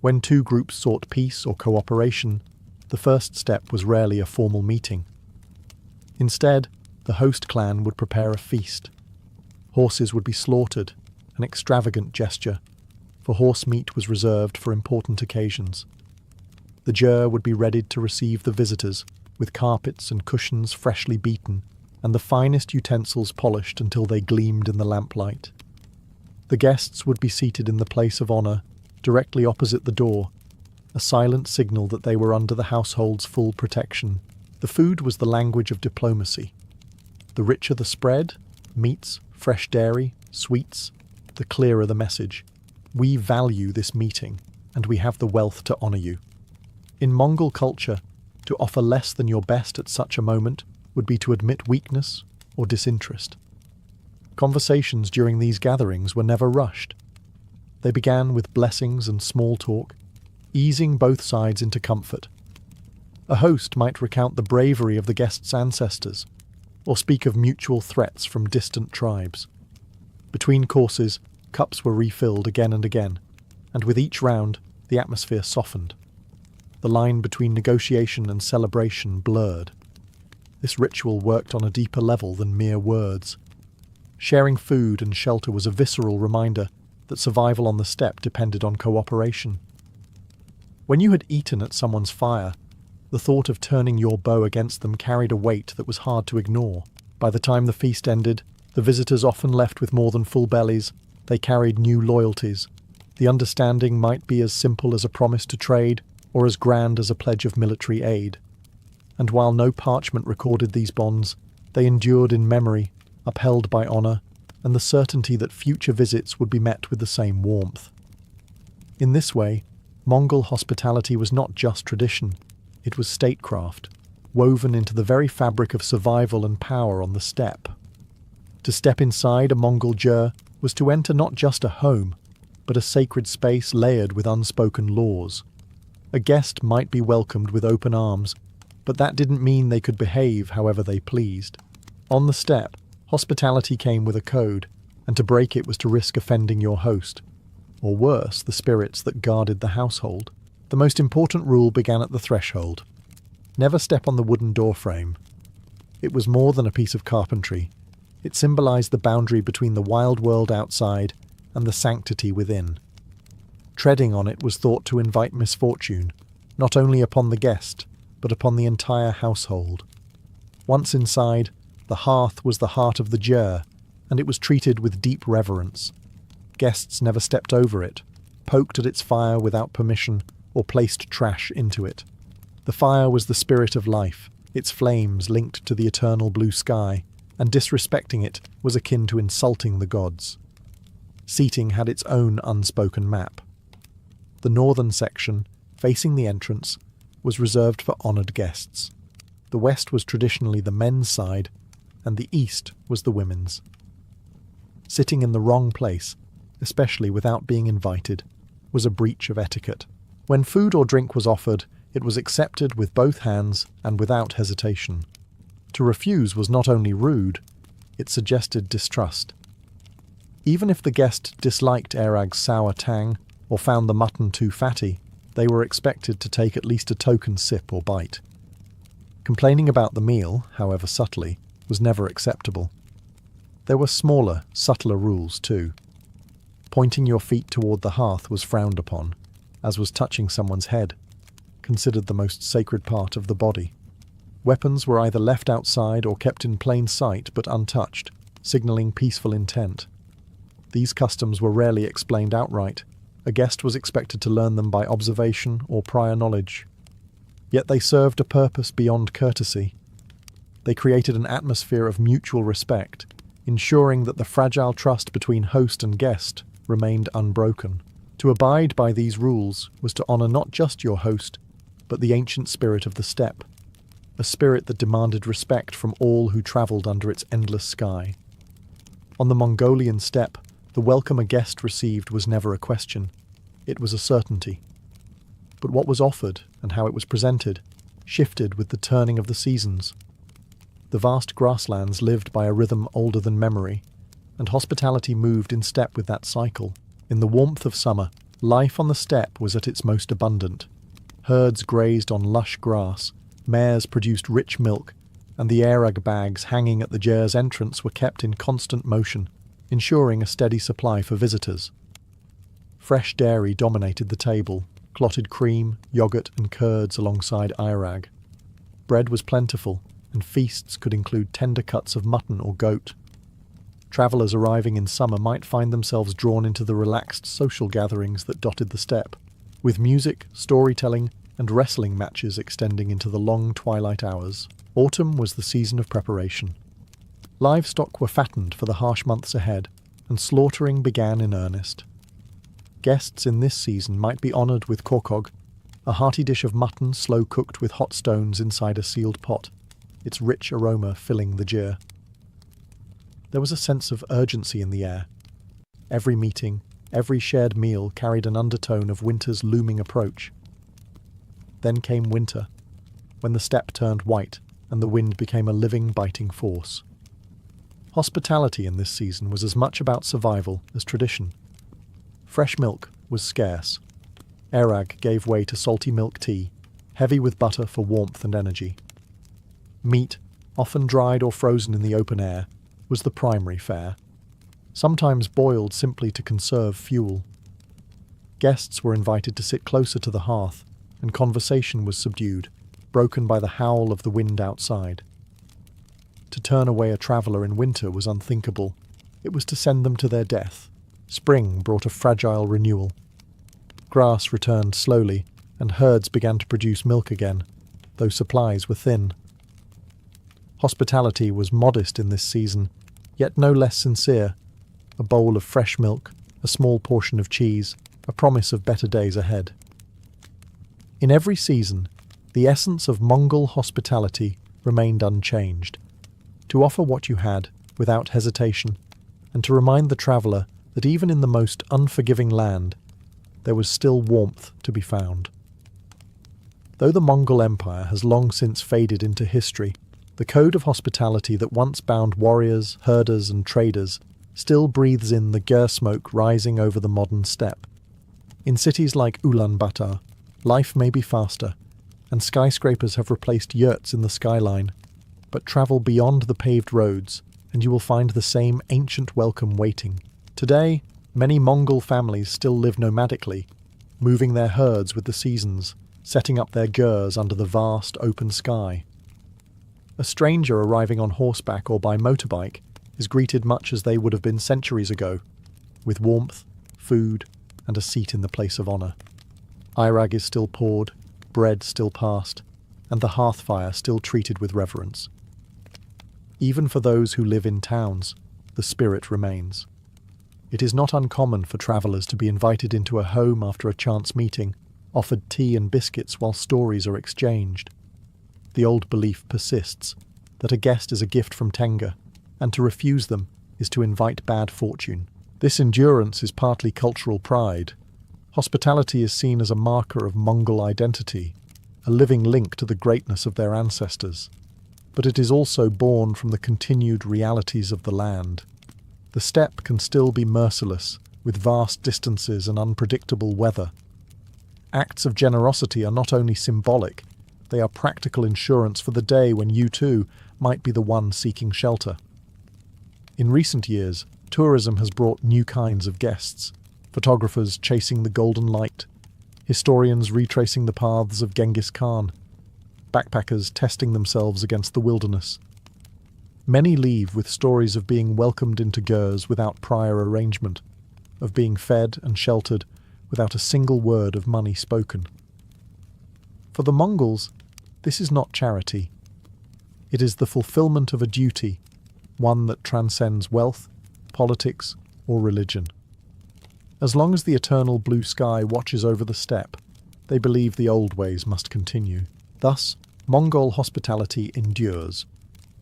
When two groups sought peace or cooperation, the first step was rarely a formal meeting. Instead, the host clan would prepare a feast. Horses would be slaughtered, an extravagant gesture, for horse meat was reserved for important occasions. The ger would be readied to receive the visitors, with carpets and cushions freshly beaten, and the finest utensils polished until they gleamed in the lamplight. The guests would be seated in the place of honour, directly opposite the door, a silent signal that they were under the household's full protection. The food was the language of diplomacy. The richer the spread, meats, fresh dairy, sweets, the clearer the message. We value this meeting, and we have the wealth to honour you. In Mongol culture, to offer less than your best at such a moment would be to admit weakness or disinterest. Conversations during these gatherings were never rushed. They began with blessings and small talk, easing both sides into comfort. A host might recount the bravery of the guest's ancestors, or speak of mutual threats from distant tribes. Between courses, cups were refilled again and again, and with each round, the atmosphere softened. The line between negotiation and celebration blurred. This ritual worked on a deeper level than mere words. Sharing food and shelter was a visceral reminder that survival on the steppe depended on cooperation. When you had eaten at someone's fire, the thought of turning your bow against them carried a weight that was hard to ignore. By the time the feast ended, the visitors often left with more than full bellies. They carried new loyalties. The understanding might be as simple as a promise to trade, or as grand as a pledge of military aid. And while no parchment recorded these bonds, they endured in memory, upheld by honour, and the certainty that future visits would be met with the same warmth. In this way, Mongol hospitality was not just tradition, it was statecraft, woven into the very fabric of survival and power on the steppe. To step inside a Mongol ger was to enter not just a home, but a sacred space layered with unspoken laws. A guest might be welcomed with open arms, but that didn't mean they could behave however they pleased. On the steppe, hospitality came with a code, and to break it was to risk offending your host, or worse, the spirits that guarded the household. The most important rule began at the threshold. Never step on the wooden doorframe. It was more than a piece of carpentry. It symbolized the boundary between the wild world outside and the sanctity within. Treading on it was thought to invite misfortune, not only upon the guest, but upon the entire household. Once inside, the hearth was the heart of the jur, and it was treated with deep reverence. Guests never stepped over it, poked at its fire without permission, or placed trash into it. The fire was the spirit of life, its flames linked to the eternal blue sky, and disrespecting it was akin to insulting the gods. Seating had its own unspoken map. The northern section, facing the entrance, was reserved for honoured guests. The west was traditionally the men's side, and the east was the women's. Sitting in the wrong place, especially without being invited, was a breach of etiquette. When food or drink was offered, it was accepted with both hands and without hesitation. To refuse was not only rude, it suggested distrust. Even if the guest disliked Erag's sour tang or found the mutton too fatty, they were expected to take at least a token sip or bite. Complaining about the meal, however subtly, was never acceptable. There were smaller, subtler rules too. Pointing your feet toward the hearth was frowned upon, as was touching someone's head, considered the most sacred part of the body. Weapons were either left outside or kept in plain sight but untouched, signalling peaceful intent. These customs were rarely explained outright. A guest was expected to learn them by observation or prior knowledge. Yet they served a purpose beyond courtesy. They created an atmosphere of mutual respect, ensuring that the fragile trust between host and guest remained unbroken. To abide by these rules was to honour not just your host, but the ancient spirit of the steppe, a spirit that demanded respect from all who travelled under its endless sky. On the Mongolian steppe, the welcome a guest received was never a question. It was a certainty. But what was offered and how it was presented shifted with the turning of the seasons. The vast grasslands lived by a rhythm older than memory, and hospitality moved in step with that cycle. In the warmth of summer, life on the steppe was at its most abundant. Herds grazed on lush grass, mares produced rich milk, and the Erag bags hanging at the Jur's entrance were kept in constant motion, ensuring a steady supply for visitors. Fresh dairy dominated the table, clotted cream, yoghurt and curds alongside Irag. Bread was plentiful, and feasts could include tender cuts of mutton or goat. Travellers arriving in summer might find themselves drawn into the relaxed social gatherings that dotted the steppe, with music, storytelling, and wrestling matches extending into the long twilight hours. Autumn was the season of preparation. Livestock were fattened for the harsh months ahead, and slaughtering began in earnest. Guests in this season might be honoured with korkog, a hearty dish of mutton slow-cooked with hot stones inside a sealed pot, its rich aroma filling the jur. There was a sense of urgency in the air. Every meeting, every shared meal carried an undertone of winter's looming approach. Then came winter, when the steppe turned white and the wind became a living, biting force. Hospitality in this season was as much about survival as tradition. Fresh milk was scarce. Erag gave way to salty milk tea, heavy with butter for warmth and energy. Meat, often dried or frozen in the open air, was the primary fare, sometimes boiled simply to conserve fuel. Guests were invited to sit closer to the hearth, and conversation was subdued, broken by the howl of the wind outside. To turn away a traveller in winter was unthinkable. It was to send them to their death. Spring brought a fragile renewal. Grass returned slowly, and herds began to produce milk again, though supplies were thin. Hospitality was modest in this season, yet no less sincere. A bowl of fresh milk, a small portion of cheese, a promise of better days ahead. In every season, the essence of Mongol hospitality remained unchanged. To offer what you had, without hesitation, and to remind the traveller that even in the most unforgiving land, there was still warmth to be found. Though the Mongol Empire has long since faded into history, the code of hospitality that once bound warriors, herders and traders still breathes in the gur smoke rising over the modern steppe. In cities like Ulaanbaatar, Life may be faster, and skyscrapers have replaced yurts in the skyline, but travel beyond the paved roads, and you will find the same ancient welcome waiting. Today, many Mongol families still live nomadically, moving their herds with the seasons, setting up their gurs under the vast open sky. A stranger arriving on horseback or by motorbike is greeted much as they would have been centuries ago, with warmth, food, and a seat in the place of honour. Irag is still poured, bread still passed, and the hearth fire still treated with reverence. Even for those who live in towns, the spirit remains. It is not uncommon for travellers to be invited into a home after a chance meeting, offered tea and biscuits while stories are exchanged. The old belief persists that a guest is a gift from Tenga, and to refuse them is to invite bad fortune. This endurance is partly cultural pride. Hospitality is seen as a marker of Mongol identity, a living link to the greatness of their ancestors. But it is also born from the continued realities of the land. The steppe can still be merciless, with vast distances and unpredictable weather. Acts of generosity are not only symbolic, they are practical insurance for the day when you too might be the one seeking shelter. In recent years, tourism has brought new kinds of guests, photographers chasing the golden light, historians retracing the paths of Genghis Khan, backpackers testing themselves against the wilderness. Many leave with stories of being welcomed into gurs without prior arrangement, of being fed and sheltered without a single word of money spoken. For the Mongols, this is not charity. It is the fulfillment of a duty, one that transcends wealth, politics, or religion. As long as the eternal blue sky watches over the steppe, they believe the old ways must continue. Thus, Mongol hospitality endures,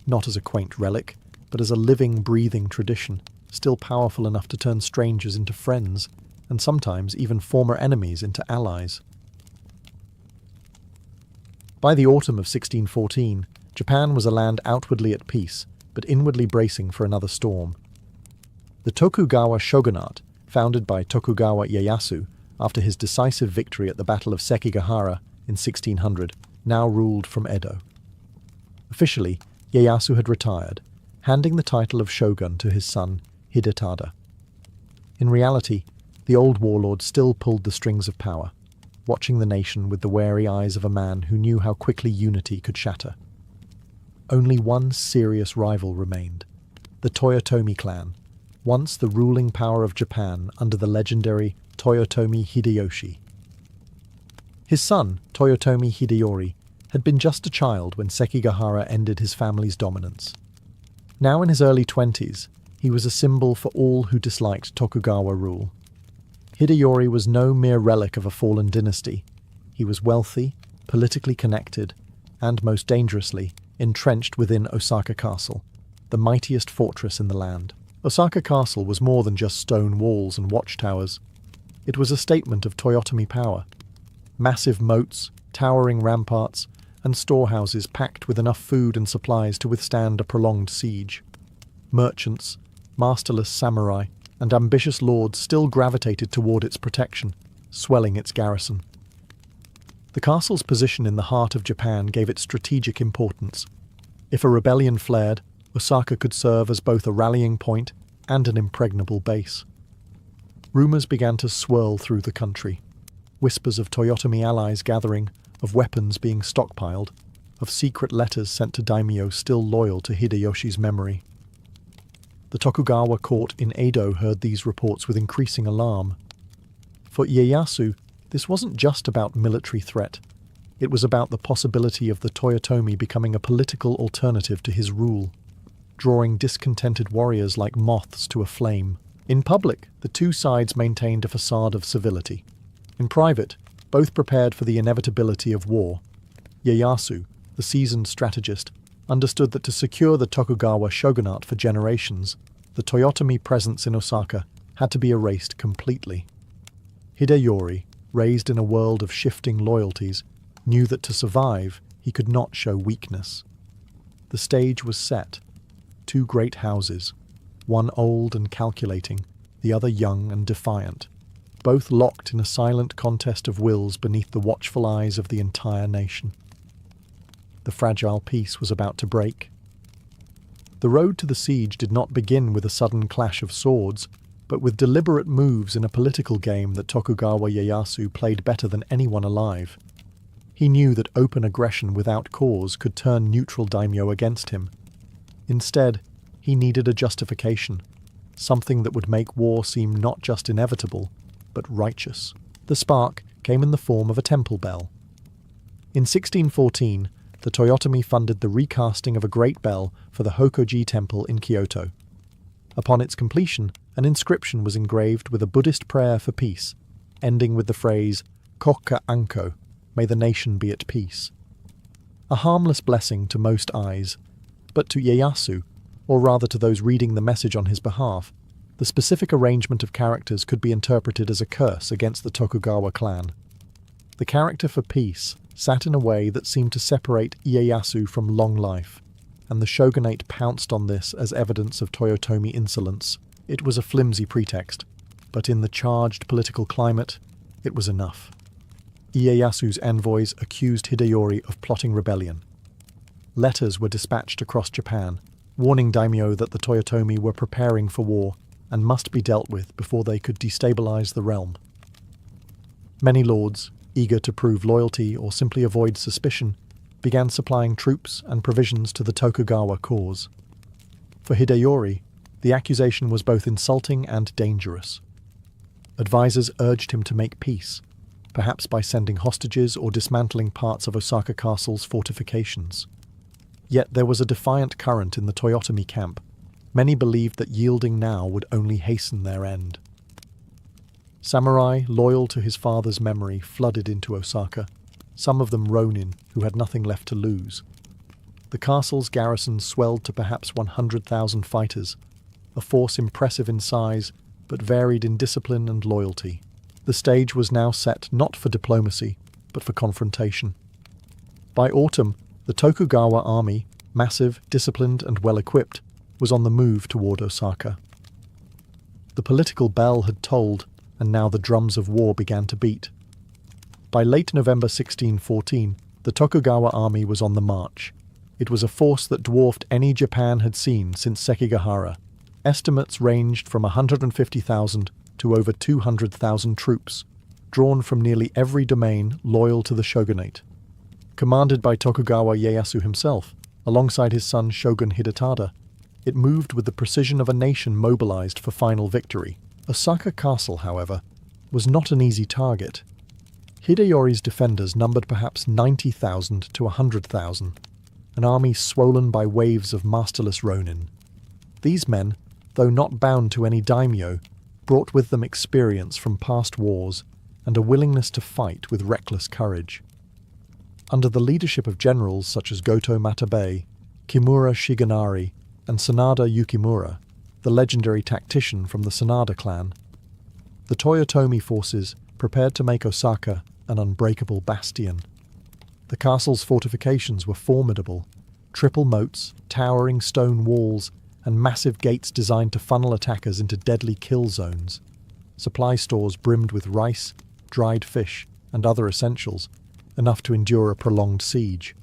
not as a quaint relic, but as a living, breathing tradition, still powerful enough to turn strangers into friends, and sometimes even former enemies into allies. By the autumn of 1614, Japan was a land outwardly at peace, but inwardly bracing for another storm. The Tokugawa shogunate, founded by Tokugawa Ieyasu after his decisive victory at the Battle of Sekigahara in 1600, now ruled from Edo. Officially, Ieyasu had retired, handing the title of shogun to his son Hidetada. In reality, the old warlord still pulled the strings of power, watching the nation with the wary eyes of a man who knew how quickly unity could shatter. Only one serious rival remained, the Toyotomi clan, once the ruling power of Japan under the legendary Toyotomi Hideyoshi. His son, Toyotomi Hideyori, had been just a child when Sekigahara ended his family's dominance. Now in his early 20s, he was a symbol for all who disliked Tokugawa rule. Hideyori was no mere relic of a fallen dynasty. He was wealthy, politically connected, and, most dangerously, entrenched within Osaka Castle, the mightiest fortress in the land. Osaka Castle was more than just stone walls and watchtowers. It was a statement of Toyotomi power. Massive moats, towering ramparts, and storehouses packed with enough food and supplies to withstand a prolonged siege. Merchants, masterless samurai, and ambitious lords still gravitated toward its protection, swelling its garrison. The castle's position in the heart of Japan gave it strategic importance. If a rebellion flared, Osaka could serve as both a rallying point and an impregnable base. Rumours began to swirl through the country. Whispers of Toyotomi allies gathering, of weapons being stockpiled, of secret letters sent to daimyo still loyal to Hideyoshi's memory. The Tokugawa court in Edo heard these reports with increasing alarm. For Ieyasu, this wasn't just about military threat. It was about the possibility of the Toyotomi becoming a political alternative to his rule, drawing discontented warriors like moths to a flame. In public, the two sides maintained a facade of civility. In private, both prepared for the inevitability of war. Ieyasu, the seasoned strategist, understood that to secure the Tokugawa shogunate for generations, the Toyotomi presence in Osaka had to be erased completely. Hideyori, raised in a world of shifting loyalties, knew that to survive, he could not show weakness. The stage was set. Two great houses, one old and calculating, the other young and defiant. both locked in a silent contest of wills beneath the watchful eyes of the entire nation. The fragile peace was about to break. The road to the siege did not begin with a sudden clash of swords, but with deliberate moves in a political game that Tokugawa Ieyasu played better than anyone alive. He knew that open aggression without cause could turn neutral daimyo against him. Instead, he needed a justification, something that would make war seem not just inevitable, but righteous. The spark came in the form of a temple bell. In 1614, the Toyotomi funded the recasting of a great bell for the Hokoji temple in Kyoto. Upon its completion, an inscription was engraved with a Buddhist prayer for peace, ending with the phrase, Kokka Anko, may the nation be at peace. A harmless blessing to most eyes, but to Ieyasu, or rather to those reading the message on his behalf, the specific arrangement of characters could be interpreted as a curse against the Tokugawa clan. The character for peace sat in a way that seemed to separate Ieyasu from long life, and the shogunate pounced on this as evidence of Toyotomi insolence. It was a flimsy pretext, but in the charged political climate, it was enough. Ieyasu's envoys accused Hideyori of plotting rebellion. Letters were dispatched across Japan, warning daimyo that the Toyotomi were preparing for war and must be dealt with before they could destabilize the realm. Many lords, eager to prove loyalty or simply avoid suspicion, began supplying troops and provisions to the Tokugawa cause. For Hideyori, the accusation was both insulting and dangerous. Advisors urged him to make peace, perhaps by sending hostages or dismantling parts of Osaka Castle's fortifications. Yet there was a defiant current in the Toyotomi camp. Many believed that yielding now would only hasten their end. Samurai, loyal to his father's memory, flooded into Osaka, some of them ronin who had nothing left to lose. The castle's garrison swelled to perhaps 100,000 fighters, a force impressive in size but varied in discipline and loyalty. The stage was now set not for diplomacy, but for confrontation. By autumn, the Tokugawa army, massive, disciplined and well-equipped, was on the move toward Osaka. The political bell had tolled, and now the drums of war began to beat. By late November 1614, the Tokugawa army was on the march. It was a force that dwarfed any Japan had seen since Sekigahara. Estimates ranged from 150,000 to over 200,000 troops, drawn from nearly every domain loyal to the shogunate. Commanded by Tokugawa Ieyasu himself, alongside his son Shogun Hidetada, it moved with the precision of a nation mobilized for final victory. Osaka Castle, however, was not an easy target. Hideyori's defenders numbered perhaps 90,000 to 100,000, an army swollen by waves of masterless ronin. These men, though not bound to any daimyo, brought with them experience from past wars and a willingness to fight with reckless courage. Under the leadership of generals such as Goto Matabei, Kimura Shigenari, and Sanada Yukimura, the legendary tactician from the Sanada clan, the Toyotomi forces prepared to make Osaka an unbreakable bastion. The castle's fortifications were formidable, triple moats, towering stone walls, and massive gates designed to funnel attackers into deadly kill zones. Supply stores brimmed with rice, dried fish, and other essentials, enough to endure a prolonged siege.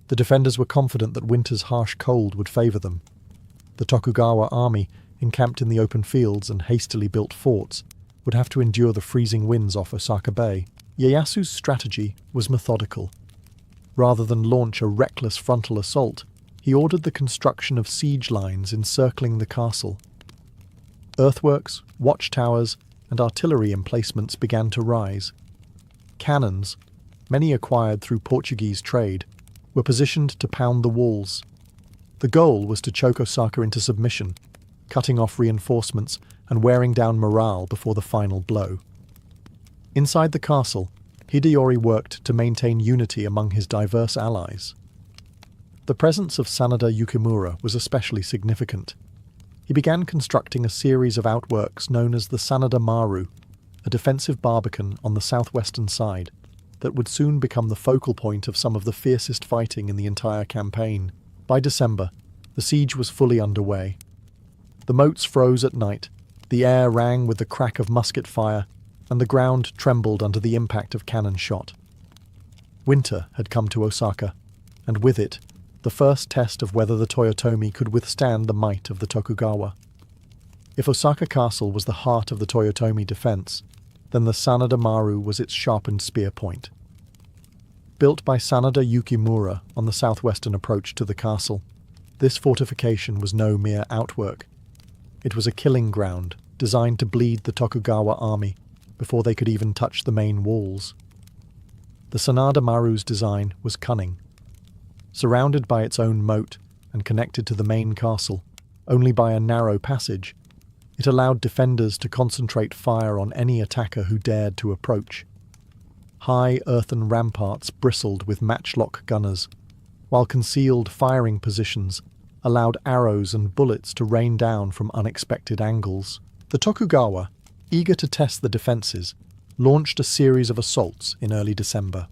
The defenders were confident that winter's harsh cold would favour them. The Tokugawa army, encamped in the open fields and hastily built forts, would have to endure the freezing winds off Osaka Bay. Ieyasu's strategy was methodical. Rather than launch a reckless frontal assault, he ordered the construction of siege lines encircling the castle. Earthworks, watchtowers, and artillery emplacements began to rise. Cannons, many acquired through Portuguese trade, were positioned to pound the walls. The goal was to choke Osaka into submission, cutting off reinforcements and wearing down morale before the final blow. Inside the castle, Hideyori worked to maintain unity among his diverse allies. The presence of Sanada Yukimura was especially significant. He began constructing a series of outworks known as the Sanada Maru, a defensive barbican on the southwestern side that would soon become the focal point of some of the fiercest fighting in the entire campaign. By December, the siege was fully underway. The moats froze at night, the air rang with the crack of musket fire, and the ground trembled under the impact of cannon shot. Winter had come to Osaka, and with it, the first test of whether the Toyotomi could withstand the might of the Tokugawa. If Osaka Castle was the heart of the Toyotomi defense, then the Sanada Maru was its sharpened spear point. Built by Sanada Yukimura on the southwestern approach to the castle, this fortification was no mere outwork. It was a killing ground designed to bleed the Tokugawa army before they could even touch the main walls. The Sanada Maru's design was cunning. Surrounded by its own moat and connected to the main castle only by a narrow passage, it allowed defenders to concentrate fire on any attacker who dared to approach. High earthen ramparts bristled with matchlock gunners, while concealed firing positions allowed arrows and bullets to rain down from unexpected angles. The Tokugawa, eager to test the defences, launched a series of assaults in early December.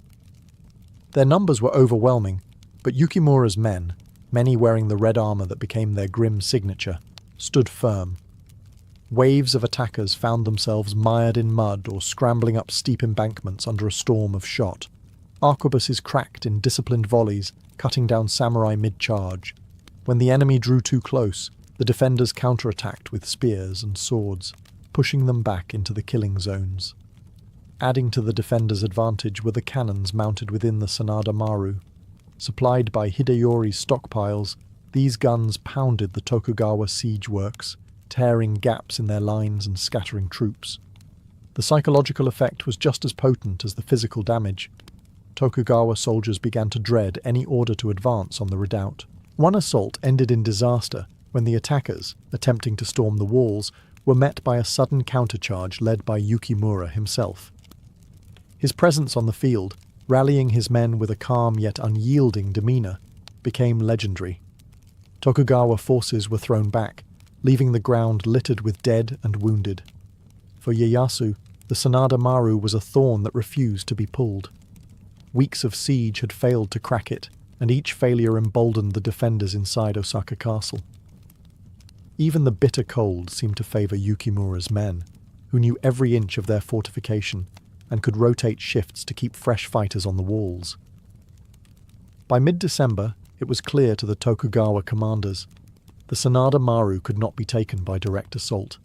Their numbers were overwhelming, but Yukimura's men, many wearing the red armour that became their grim signature, stood firm. Waves of attackers found themselves mired in mud or scrambling up steep embankments under a storm of shot. Arquebuses cracked in disciplined volleys, cutting down samurai mid-charge. When the enemy drew too close, the defenders counterattacked with spears and swords, pushing them back into the killing zones. Adding to the defenders' advantage were the cannons mounted within the Sanada Maru. Supplied by Hideyori's stockpiles, these guns pounded the Tokugawa siege works, tearing gaps in their lines and scattering troops. The psychological effect was just as potent as the physical damage. Tokugawa soldiers began to dread any order to advance on the redoubt. One assault ended in disaster when the attackers, attempting to storm the walls, were met by a sudden countercharge led by Yukimura himself. His presence on the field, rallying his men with a calm yet unyielding demeanour, became legendary. Tokugawa forces were thrown back, leaving the ground littered with dead and wounded. For Ieyasu, the Sanada Maru was a thorn that refused to be pulled. Weeks of siege had failed to crack it, and each failure emboldened the defenders inside Osaka Castle. Even the bitter cold seemed to favour Yukimura's men, who knew every inch of their fortification and could rotate shifts to keep fresh fighters on the walls. By mid-December, it was clear to the Tokugawa commanders the Sanada Maru could not be taken by direct assault.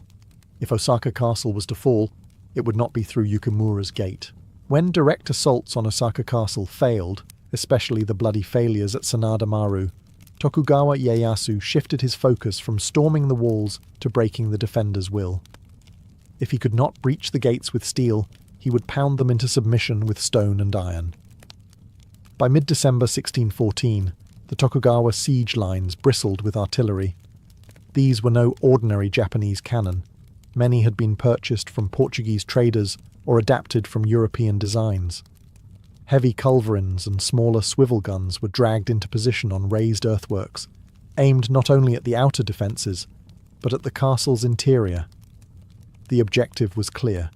If Osaka Castle was to fall, it would not be through Yukimura's gate. When direct assaults on Osaka Castle failed, especially the bloody failures at Sanada Maru, Tokugawa Ieyasu shifted his focus from storming the walls to breaking the defenders' will. If he could not breach the gates with steel, he would pound them into submission with stone and iron. By mid-December 1614, the Tokugawa siege lines bristled with artillery. These were no ordinary Japanese cannon. Many had been purchased from Portuguese traders or adapted from European designs. Heavy culverins and smaller swivel guns were dragged into position on raised earthworks, aimed not only at the outer defences, but at the castle's interior. The objective was clear: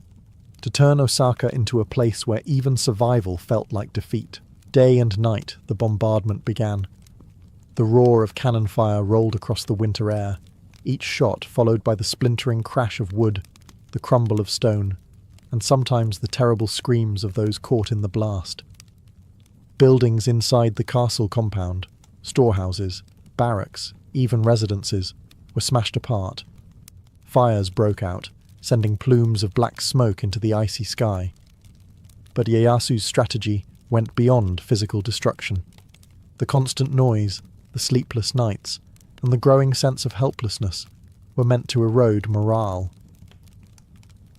to turn Osaka into a place where even survival felt like defeat. Day and night the bombardment began. The roar of cannon fire rolled across the winter air, each shot followed by the splintering crash of wood, the crumble of stone, and sometimes the terrible screams of those caught in the blast. Buildings inside the castle compound, storehouses, barracks, even residences, were smashed apart. Fires broke out, sending plumes of black smoke into the icy sky. But Ieyasu's strategy went beyond physical destruction. The constant noise, the sleepless nights, and the growing sense of helplessness were meant to erode morale.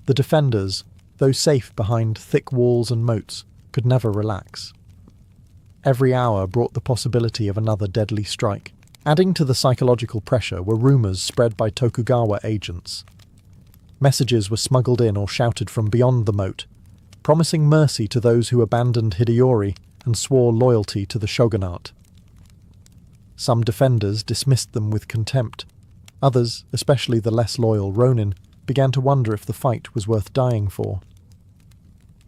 The defenders, though safe behind thick walls and moats, could never relax. Every hour brought the possibility of another deadly strike. Adding to the psychological pressure were rumours spread by Tokugawa agents. Messages were smuggled in or shouted from beyond the moat, promising mercy to those who abandoned Hideyori and swore loyalty to the shogunate. Some defenders dismissed them with contempt. Others, especially the less loyal Ronin, began to wonder if the fight was worth dying for.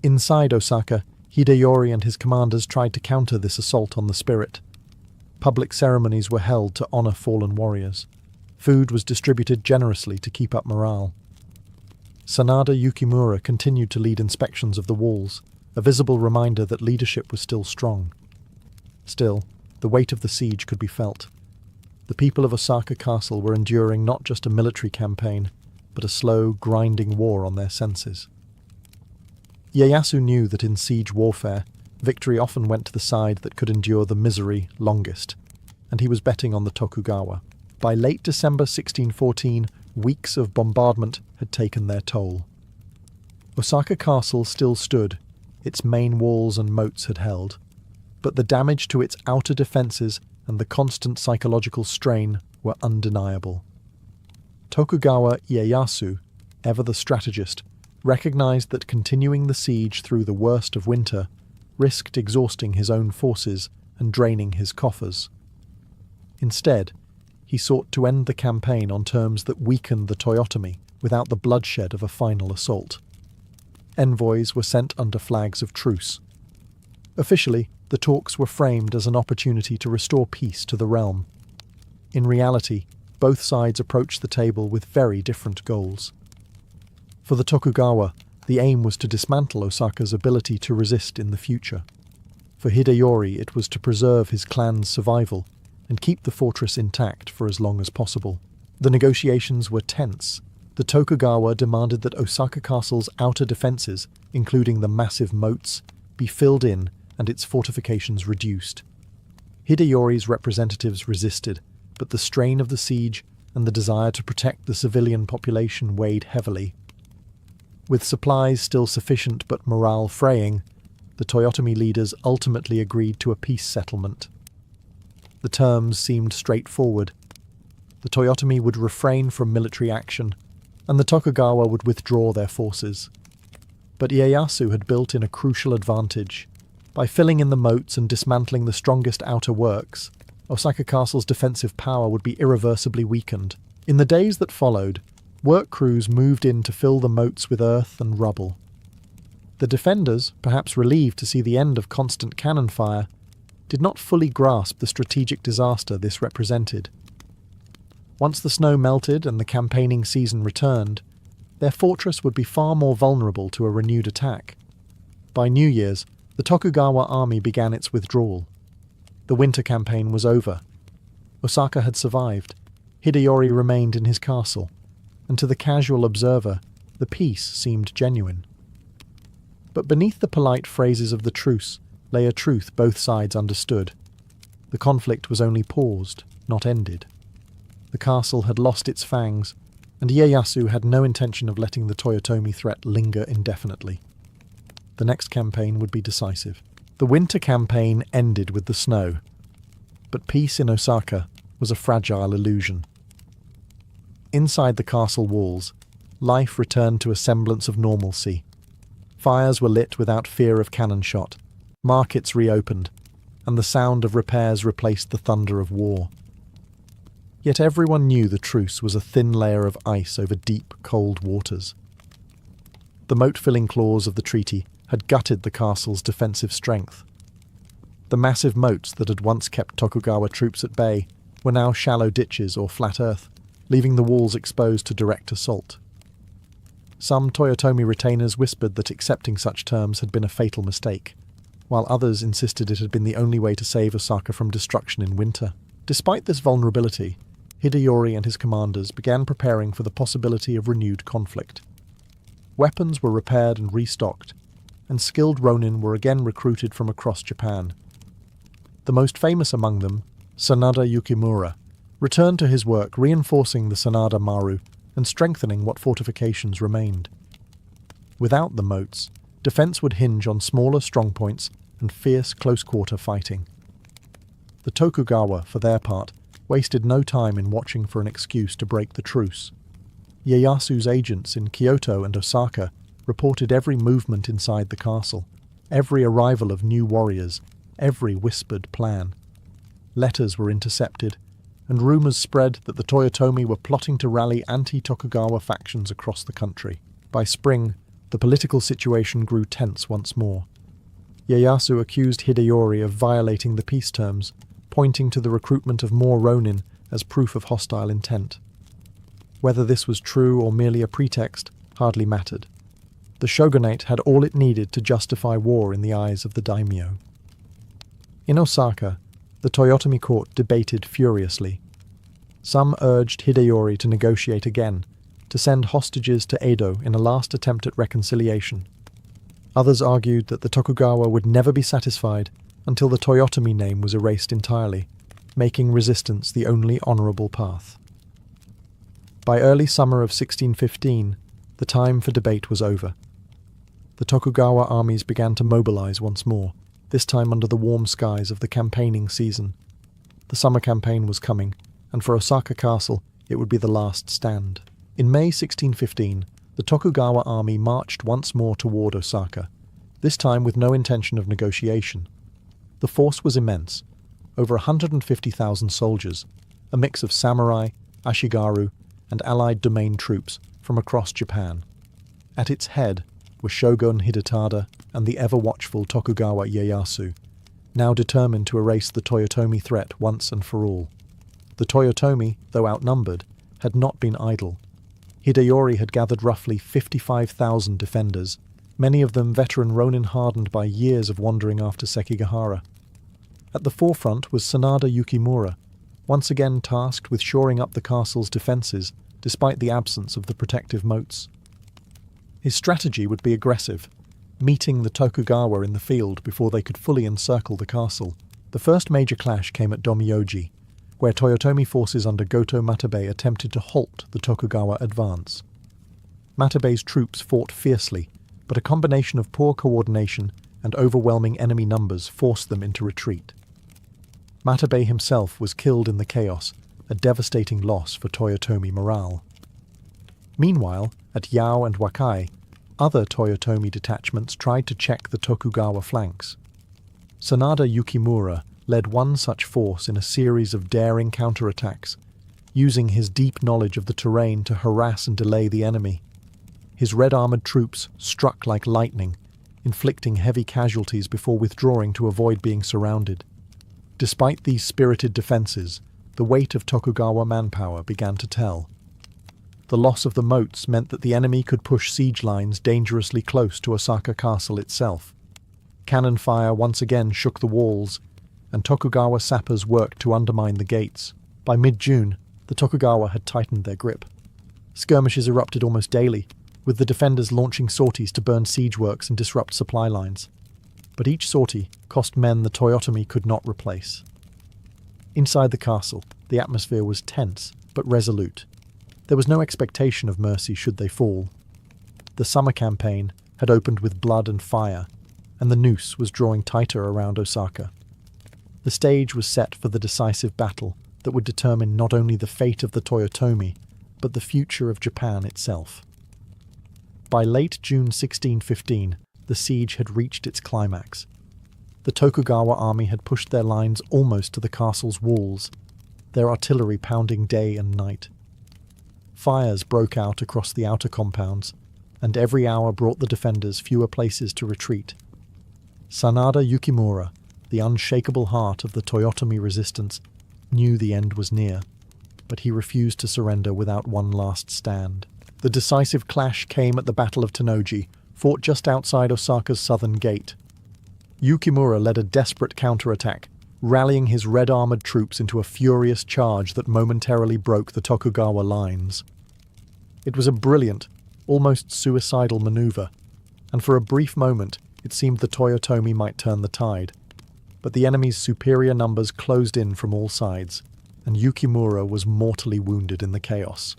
Inside Osaka, Hideyori and his commanders tried to counter this assault on the spirit. Public ceremonies were held to honour fallen warriors. Food was distributed generously to keep up morale. Sanada Yukimura continued to lead inspections of the walls, a visible reminder that leadership was still strong. Still, the weight of the siege could be felt. The people of Osaka Castle were enduring not just a military campaign, but a slow, grinding war on their senses. Ieyasu knew that in siege warfare, victory often went to the side that could endure the misery longest, and he was betting on the Tokugawa. By late December 1614, weeks of bombardment had taken their toll. Osaka Castle still stood, its main walls and moats had held, but the damage to its outer defences and the constant psychological strain were undeniable. Tokugawa Ieyasu, ever the strategist, recognised that continuing the siege through the worst of winter risked exhausting his own forces and draining his coffers. Instead, he sought to end the campaign on terms that weakened the Toyotomi without the bloodshed of a final assault. Envoys were sent under flags of truce. Officially, the talks were framed as an opportunity to restore peace to the realm. In reality, both sides approached the table with very different goals. For the Tokugawa, the aim was to dismantle Osaka's ability to resist in the future. For Hideyori, it was to preserve his clan's survival and keep the fortress intact for as long as possible. The negotiations were tense. The Tokugawa demanded that Osaka Castle's outer defences, including the massive moats, be filled in and its fortifications reduced. Hideyori's representatives resisted, but the strain of the siege and the desire to protect the civilian population weighed heavily. With supplies still sufficient but morale fraying, the Toyotomi leaders ultimately agreed to a peace settlement. The terms seemed straightforward. The Toyotomi would refrain from military action, and the Tokugawa would withdraw their forces. But Ieyasu had built in a crucial advantage. By filling in the moats and dismantling the strongest outer works, Osaka Castle's defensive power would be irreversibly weakened. In the days that followed, work crews moved in to fill the moats with earth and rubble. The defenders, perhaps relieved to see the end of constant cannon fire, did not fully grasp the strategic disaster this represented. Once the snow melted and the campaigning season returned, their fortress would be far more vulnerable to a renewed attack. By New Year's, the Tokugawa army began its withdrawal. The winter campaign was over. Osaka had survived. Hideyori remained in his castle, and to the casual observer, the peace seemed genuine. But beneath the polite phrases of the truce lay a truth both sides understood. The conflict was only paused, not ended. The castle had lost its fangs, and Ieyasu had no intention of letting the Toyotomi threat linger indefinitely. The next campaign would be decisive. The winter campaign ended with the snow, but peace in Osaka was a fragile illusion. Inside the castle walls, life returned to a semblance of normalcy. Fires were lit without fear of cannon shot, markets reopened, and the sound of repairs replaced the thunder of war. Yet everyone knew the truce was a thin layer of ice over deep, cold waters. The moat-filling clause of the treaty had gutted the castle's defensive strength. The massive moats that had once kept Tokugawa troops at bay were now shallow ditches or flat earth, leaving the walls exposed to direct assault. Some Toyotomi retainers whispered that accepting such terms had been a fatal mistake, while others insisted it had been the only way to save Osaka from destruction in winter. Despite this vulnerability, Hideyori and his commanders began preparing for the possibility of renewed conflict. Weapons were repaired and restocked, and skilled ronin were again recruited from across Japan. The most famous among them, Sanada Yukimura, returned to his work reinforcing the Sanada Maru and strengthening what fortifications remained. Without the moats, defence would hinge on smaller strongpoints and fierce close-quarter fighting. The Tokugawa, for their part, wasted no time in watching for an excuse to break the truce. Ieyasu's agents in Kyoto and Osaka reported every movement inside the castle, every arrival of new warriors, every whispered plan. Letters were intercepted, and rumours spread that the Toyotomi were plotting to rally anti-Tokugawa factions across the country. By spring, the political situation grew tense once more. Ieyasu accused Hideyori of violating the peace terms, pointing to the recruitment of more ronin as proof of hostile intent. Whether this was true or merely a pretext, hardly mattered. The shogunate had all it needed to justify war in the eyes of the daimyo. In Osaka, the Toyotomi court debated furiously. Some urged Hideyori to negotiate again, to send hostages to Edo in a last attempt at reconciliation. Others argued that the Tokugawa would never be satisfied until the Toyotomi name was erased entirely, making resistance the only honourable path. By early summer of 1615, the time for debate was over. The Tokugawa armies began to mobilise once more, this time under the warm skies of the campaigning season. The summer campaign was coming, and for Osaka Castle it would be the last stand. In May 1615, the Tokugawa army marched once more toward Osaka, this time with no intention of negotiation. The force was immense, over 150,000 soldiers, a mix of samurai, ashigaru, and allied domain troops from across Japan. At its head were Shogun Hidetada and the ever-watchful Tokugawa Ieyasu, now determined to erase the Toyotomi threat once and for all. The Toyotomi, though outnumbered, had not been idle. Hideyori had gathered roughly 55,000 defenders, many of them veteran Ronin hardened by years of wandering after Sekigahara. At the forefront was Sanada Yukimura, once again tasked with shoring up the castle's defences despite the absence of the protective moats. His strategy would be aggressive, meeting the Tokugawa in the field before they could fully encircle the castle. The first major clash came at Domyoji, where Toyotomi forces under Goto Matabei attempted to halt the Tokugawa advance. Matabei's troops fought fiercely, but a combination of poor coordination and overwhelming enemy numbers forced them into retreat. Matabei himself was killed in the chaos, a devastating loss for Toyotomi morale. Meanwhile, at Yao and Wakai, other Toyotomi detachments tried to check the Tokugawa flanks. Sanada Yukimura led one such force in a series of daring counterattacks, using his deep knowledge of the terrain to harass and delay the enemy. His red-armoured troops struck like lightning, inflicting heavy casualties before withdrawing to avoid being surrounded. Despite these spirited defences, the weight of Tokugawa manpower began to tell. The loss of the moats meant that the enemy could push siege lines dangerously close to Osaka Castle itself. Cannon fire once again shook the walls, and Tokugawa sappers worked to undermine the gates. By mid-June, the Tokugawa had tightened their grip. Skirmishes erupted almost daily, with the defenders launching sorties to burn siege works and disrupt supply lines. But each sortie cost men the Toyotomi could not replace. Inside the castle, the atmosphere was tense, but resolute. There was no expectation of mercy should they fall. The summer campaign had opened with blood and fire, and the noose was drawing tighter around Osaka. The stage was set for the decisive battle that would determine not only the fate of the Toyotomi, but the future of Japan itself. By late June 1615, the siege had reached its climax. The Tokugawa army had pushed their lines almost to the castle's walls, their artillery pounding day and night. Fires broke out across the outer compounds, and every hour brought the defenders fewer places to retreat. Sanada Yukimura, the unshakable heart of the Toyotomi resistance, knew the end was near, but he refused to surrender without one last stand. The decisive clash came at the Battle of Tennoji, fought just outside Osaka's southern gate. Yukimura led a desperate counterattack, rallying his red-armoured troops into a furious charge that momentarily broke the Tokugawa lines. It was a brilliant, almost suicidal manoeuvre, and for a brief moment it seemed the Toyotomi might turn the tide. But the enemy's superior numbers closed in from all sides, and Yukimura was mortally wounded in the chaos.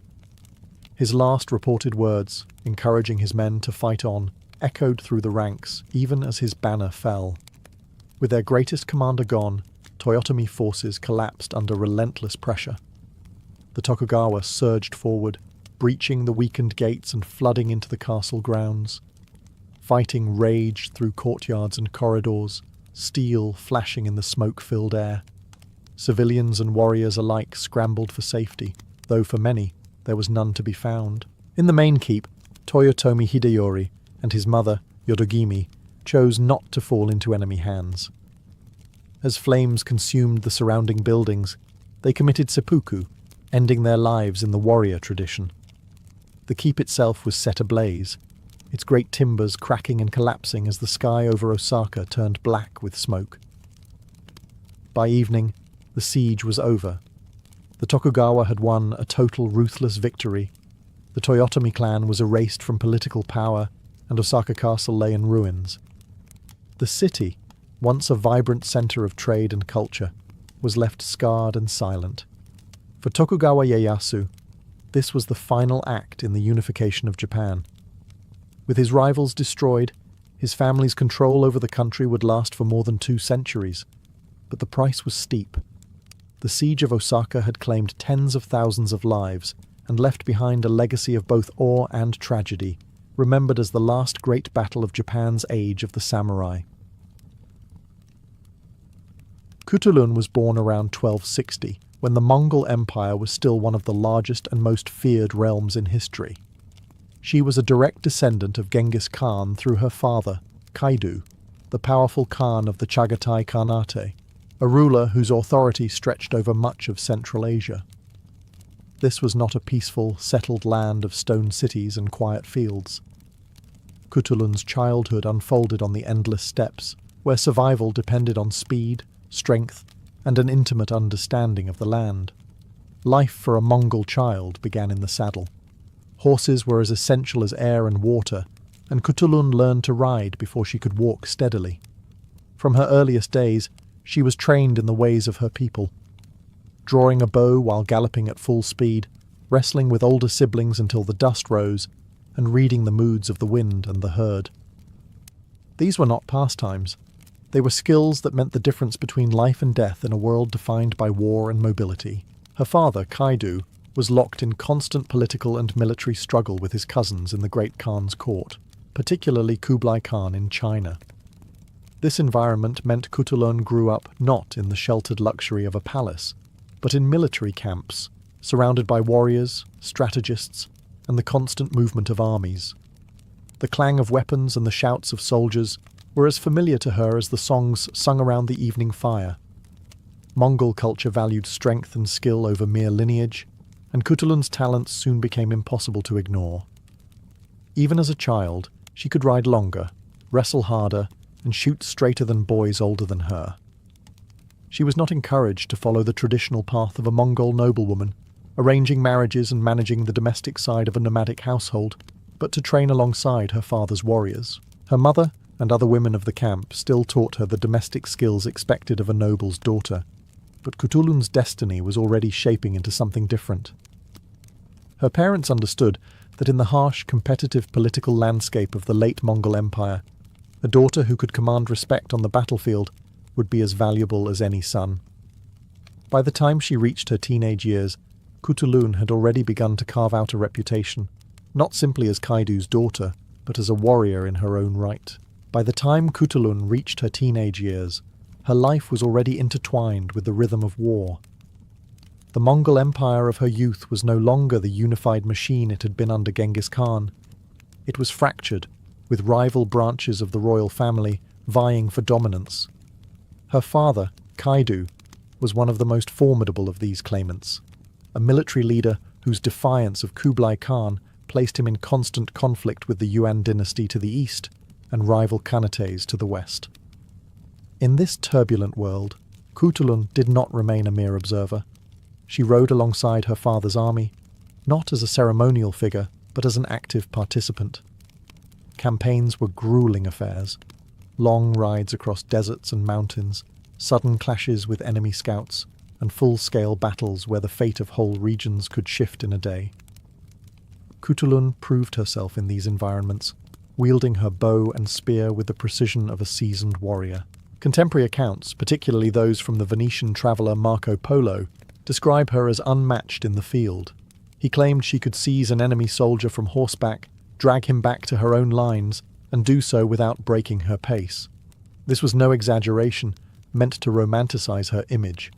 His last reported words, encouraging his men to fight on, echoed through the ranks even as his banner fell. With their greatest commander gone, Toyotomi forces collapsed under relentless pressure. The Tokugawa surged forward, breaching the weakened gates and flooding into the castle grounds. Fighting raged through courtyards and corridors, steel flashing in the smoke-filled air. Civilians and warriors alike scrambled for safety, though for many there was none to be found. In the main keep, Toyotomi Hideyori and his mother, Yodogimi, chose not to fall into enemy hands. As flames consumed the surrounding buildings, they committed seppuku, ending their lives in the warrior tradition. The keep itself was set ablaze, its great timbers cracking and collapsing as the sky over Osaka turned black with smoke. By evening, the siege was over. The Tokugawa had won a total ruthless victory. The Toyotomi clan was erased from political power, and Osaka Castle lay in ruins. The city, once a vibrant centre of trade and culture, was left scarred and silent. For Tokugawa Ieyasu, this was the final act in the unification of Japan. With his rivals destroyed, his family's control over the country would last for more than 2 centuries. But the price was steep. The siege of Osaka had claimed tens of thousands of lives and left behind a legacy of both awe and tragedy, remembered as the last great battle of Japan's age of the samurai. Kutulun was born around 1260, when the Mongol Empire was still one of the largest and most feared realms in history. She was a direct descendant of Genghis Khan through her father, Kaidu, the powerful Khan of the Chagatai Khanate, a ruler whose authority stretched over much of Central Asia. This was not a peaceful, settled land of stone cities and quiet fields. Kutulun's childhood unfolded on the endless steppes, where survival depended on speed, strength, and an intimate understanding of the land. Life for a Mongol child began in the saddle. Horses were as essential as air and water, and Kutulun learned to ride before she could walk steadily. From her earliest days, she was trained in the ways of her people, drawing a bow while galloping at full speed, wrestling with older siblings until the dust rose, and reading the moods of the wind and the herd. These were not pastimes. They were skills that meant the difference between life and death in a world defined by war and mobility. Her father, Kaidu, was locked in constant political and military struggle with his cousins in the Great Khan's court, particularly Kublai Khan in China. This environment meant Kutulun grew up not in the sheltered luxury of a palace, but in military camps, surrounded by warriors, strategists, and the constant movement of armies. The clang of weapons and the shouts of soldiers were as familiar to her as the songs sung around the evening fire. Mongol culture valued strength and skill over mere lineage, and Kutulun's talents soon became impossible to ignore. Even as a child, she could ride longer, wrestle harder, and shoot straighter than boys older than her. She was not encouraged to follow the traditional path of a Mongol noblewoman, arranging marriages and managing the domestic side of a nomadic household, but to train alongside her father's warriors. Her mother and other women of the camp still taught her the domestic skills expected of a noble's daughter, but Kutulun's destiny was already shaping into something different. Her parents understood that in the harsh, competitive political landscape of the late Mongol Empire, a daughter who could command respect on the battlefield would be as valuable as any son. By the time she reached her teenage years, Kutulun had already begun to carve out a reputation, not simply as Kaidu's daughter, but as a warrior in her own right. By the time Kutulun reached her teenage years, her life was already intertwined with the rhythm of war. The Mongol Empire of her youth was no longer the unified machine it had been under Genghis Khan. It was fractured, with rival branches of the royal family vying for dominance. Her father, Kaidu, was one of the most formidable of these claimants, a military leader whose defiance of Kublai Khan placed him in constant conflict with the Yuan dynasty to the east and rival Khanates to the west. In this turbulent world, Kutulun did not remain a mere observer. She rode alongside her father's army, not as a ceremonial figure, but as an active participant. Campaigns were grueling affairs, long rides across deserts and mountains, sudden clashes with enemy scouts, and full-scale battles where the fate of whole regions could shift in a day. Kutulun proved herself in these environments, wielding her bow and spear with the precision of a seasoned warrior. Contemporary accounts, particularly those from the Venetian traveller Marco Polo, describe her as unmatched in the field. He claimed she could seize an enemy soldier from horseback, drag him back to her own lines, and do so without breaking her pace. This was no exaggeration, meant to romanticize her image.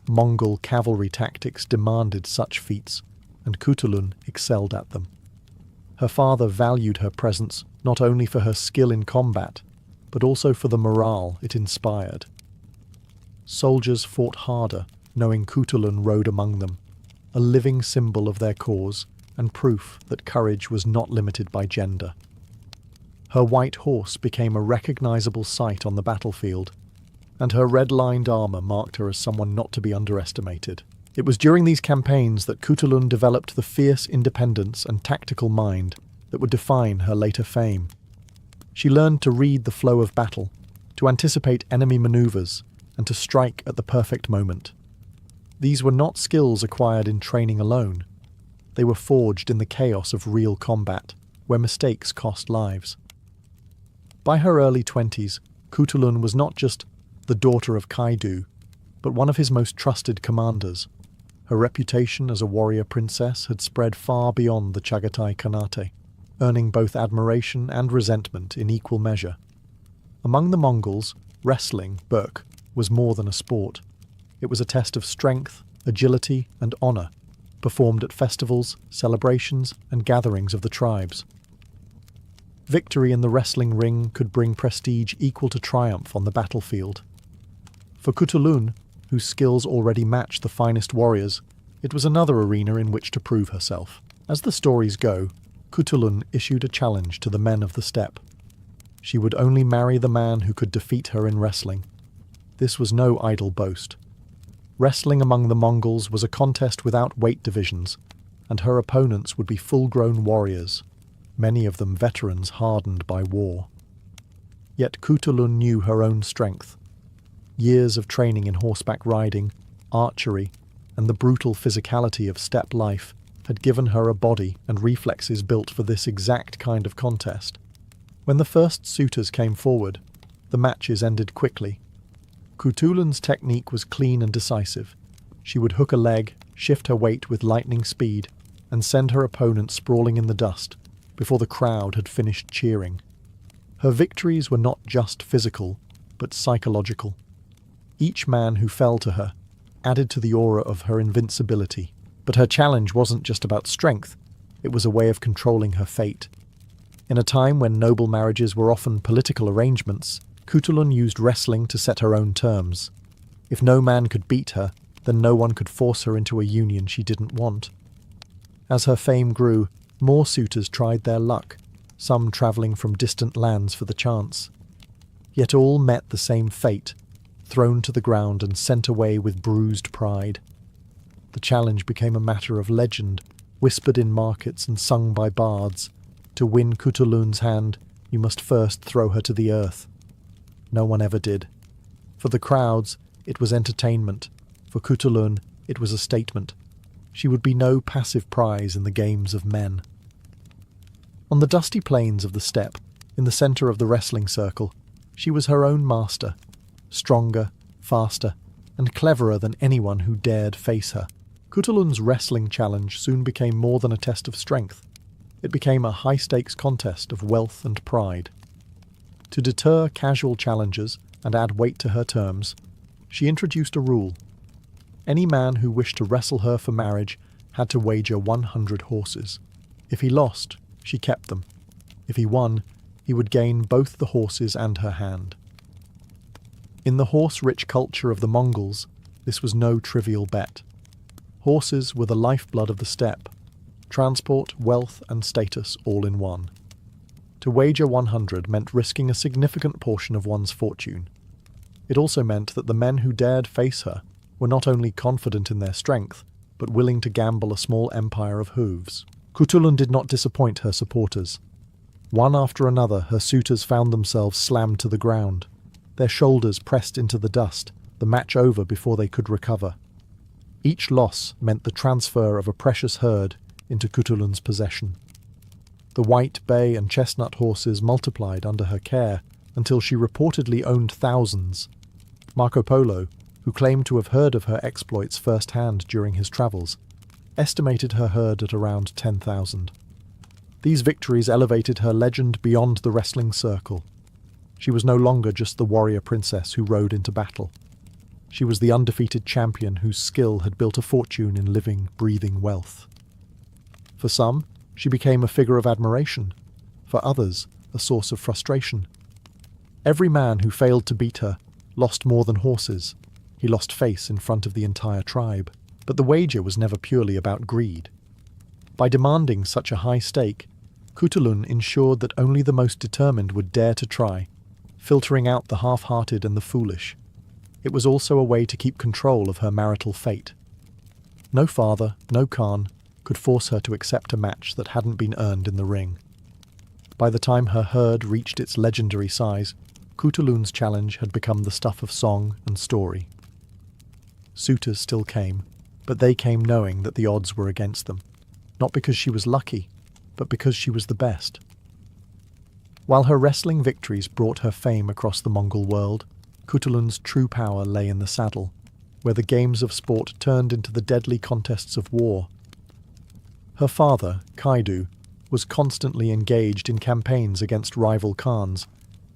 Mongol cavalry tactics demanded such feats, and Kutulun excelled at them. Her father valued her presence not only for her skill in combat, but also for the morale it inspired. Soldiers fought harder, knowing Kutulun rode among them, a living symbol of their cause and proof that courage was not limited by gender. Her white horse became a recognizable sight on the battlefield, and her red-lined armor marked her as someone not to be underestimated. It was during these campaigns that Cutulun developed the fierce independence and tactical mind that would define her later fame. She learned to read the flow of battle, to anticipate enemy maneuvers, and to strike at the perfect moment. These were not skills acquired in training alone. They were forged in the chaos of real combat, where mistakes cost lives. By her early 20s, Cutulun was not just the daughter of Kaidu, but one of his most trusted commanders. Her reputation as a warrior princess had spread far beyond the Chagatai Khanate, earning both admiration and resentment in equal measure. Among the Mongols, wrestling, Burk, was more than a sport. It was a test of strength, agility, and honor, performed at festivals, celebrations, and gatherings of the tribes. Victory in the wrestling ring could bring prestige equal to triumph on the battlefield. For Cutulun, whose skills already matched the finest warriors, it was another arena in which to prove herself. As the stories go, Cutulun issued a challenge to the men of the steppe. She would only marry the man who could defeat her in wrestling. This was no idle boast. Wrestling among the Mongols was a contest without weight divisions, and her opponents would be full-grown warriors, many of them veterans hardened by war. Yet Cutulun knew her own strength. Years of training in horseback riding, archery, and the brutal physicality of steppe life had given her a body and reflexes built for this exact kind of contest. When the first suitors came forward, the matches ended quickly. Cutulun's technique was clean and decisive. She would hook a leg, shift her weight with lightning speed, and send her opponent sprawling in the dust before the crowd had finished cheering. Her victories were not just physical, but psychological. Each man who fell to her added to the aura of her invincibility. But her challenge wasn't just about strength, it was a way of controlling her fate. In a time when noble marriages were often political arrangements, Cutulun used wrestling to set her own terms. If no man could beat her, then no one could force her into a union she didn't want. As her fame grew, more suitors tried their luck, some travelling from distant lands for the chance. Yet all met the same fate, thrown to the ground and sent away with bruised pride. The challenge became a matter of legend, whispered in markets and sung by bards. To win Cutulun's hand, you must first throw her to the earth. No one ever did. For the crowds, it was entertainment. For Cutulun, it was a statement. She would be no passive prize in the games of men. On the dusty plains of the steppe, in the centre of the wrestling circle, she was her own master, stronger, faster, and cleverer than anyone who dared face her. Cutulun's wrestling challenge soon became more than a test of strength. It became a high-stakes contest of wealth and pride. To deter casual challengers and add weight to her terms, she introduced a rule. Any man who wished to wrestle her for marriage had to wager 100 horses. If he lost, she kept them. If he won, he would gain both the horses and her hand. In the horse-rich culture of the Mongols, this was no trivial bet. Horses were the lifeblood of the steppe, transport, wealth, and status all in one. To wager 100 meant risking a significant portion of one's fortune. It also meant that the men who dared face her were not only confident in their strength, but willing to gamble a small empire of hooves. Cutulun did not disappoint her supporters. One after another, her suitors found themselves slammed to the ground, their shoulders pressed into the dust, the match over before they could recover. Each loss meant the transfer of a precious herd into Cutulun's possession. The white, bay, and chestnut horses multiplied under her care until she reportedly owned thousands. Marco Polo, who claimed to have heard of her exploits firsthand during his travels, estimated her herd at around 10,000. These victories elevated her legend beyond the wrestling circle. She was no longer just the warrior princess who rode into battle. She was the undefeated champion whose skill had built a fortune in living, breathing wealth. For some, she became a figure of admiration. For others, a source of frustration. Every man who failed to beat her lost more than horses. He lost face in front of the entire tribe. But the wager was never purely about greed. By demanding such a high stake, Kutulun ensured that only the most determined would dare to try, filtering out the half-hearted and the foolish. It was also a way to keep control of her marital fate. No father, no Khan, could force her to accept a match that hadn't been earned in the ring. By the time her herd reached its legendary size, Kutulun's challenge had become the stuff of song and story. Suitors still came, but they came knowing that the odds were against them, not because she was lucky, but because she was the best. While her wrestling victories brought her fame across the Mongol world, Kutulun's true power lay in the saddle, where the games of sport turned into the deadly contests of war. Her father, Kaidu, was constantly engaged in campaigns against rival Khans,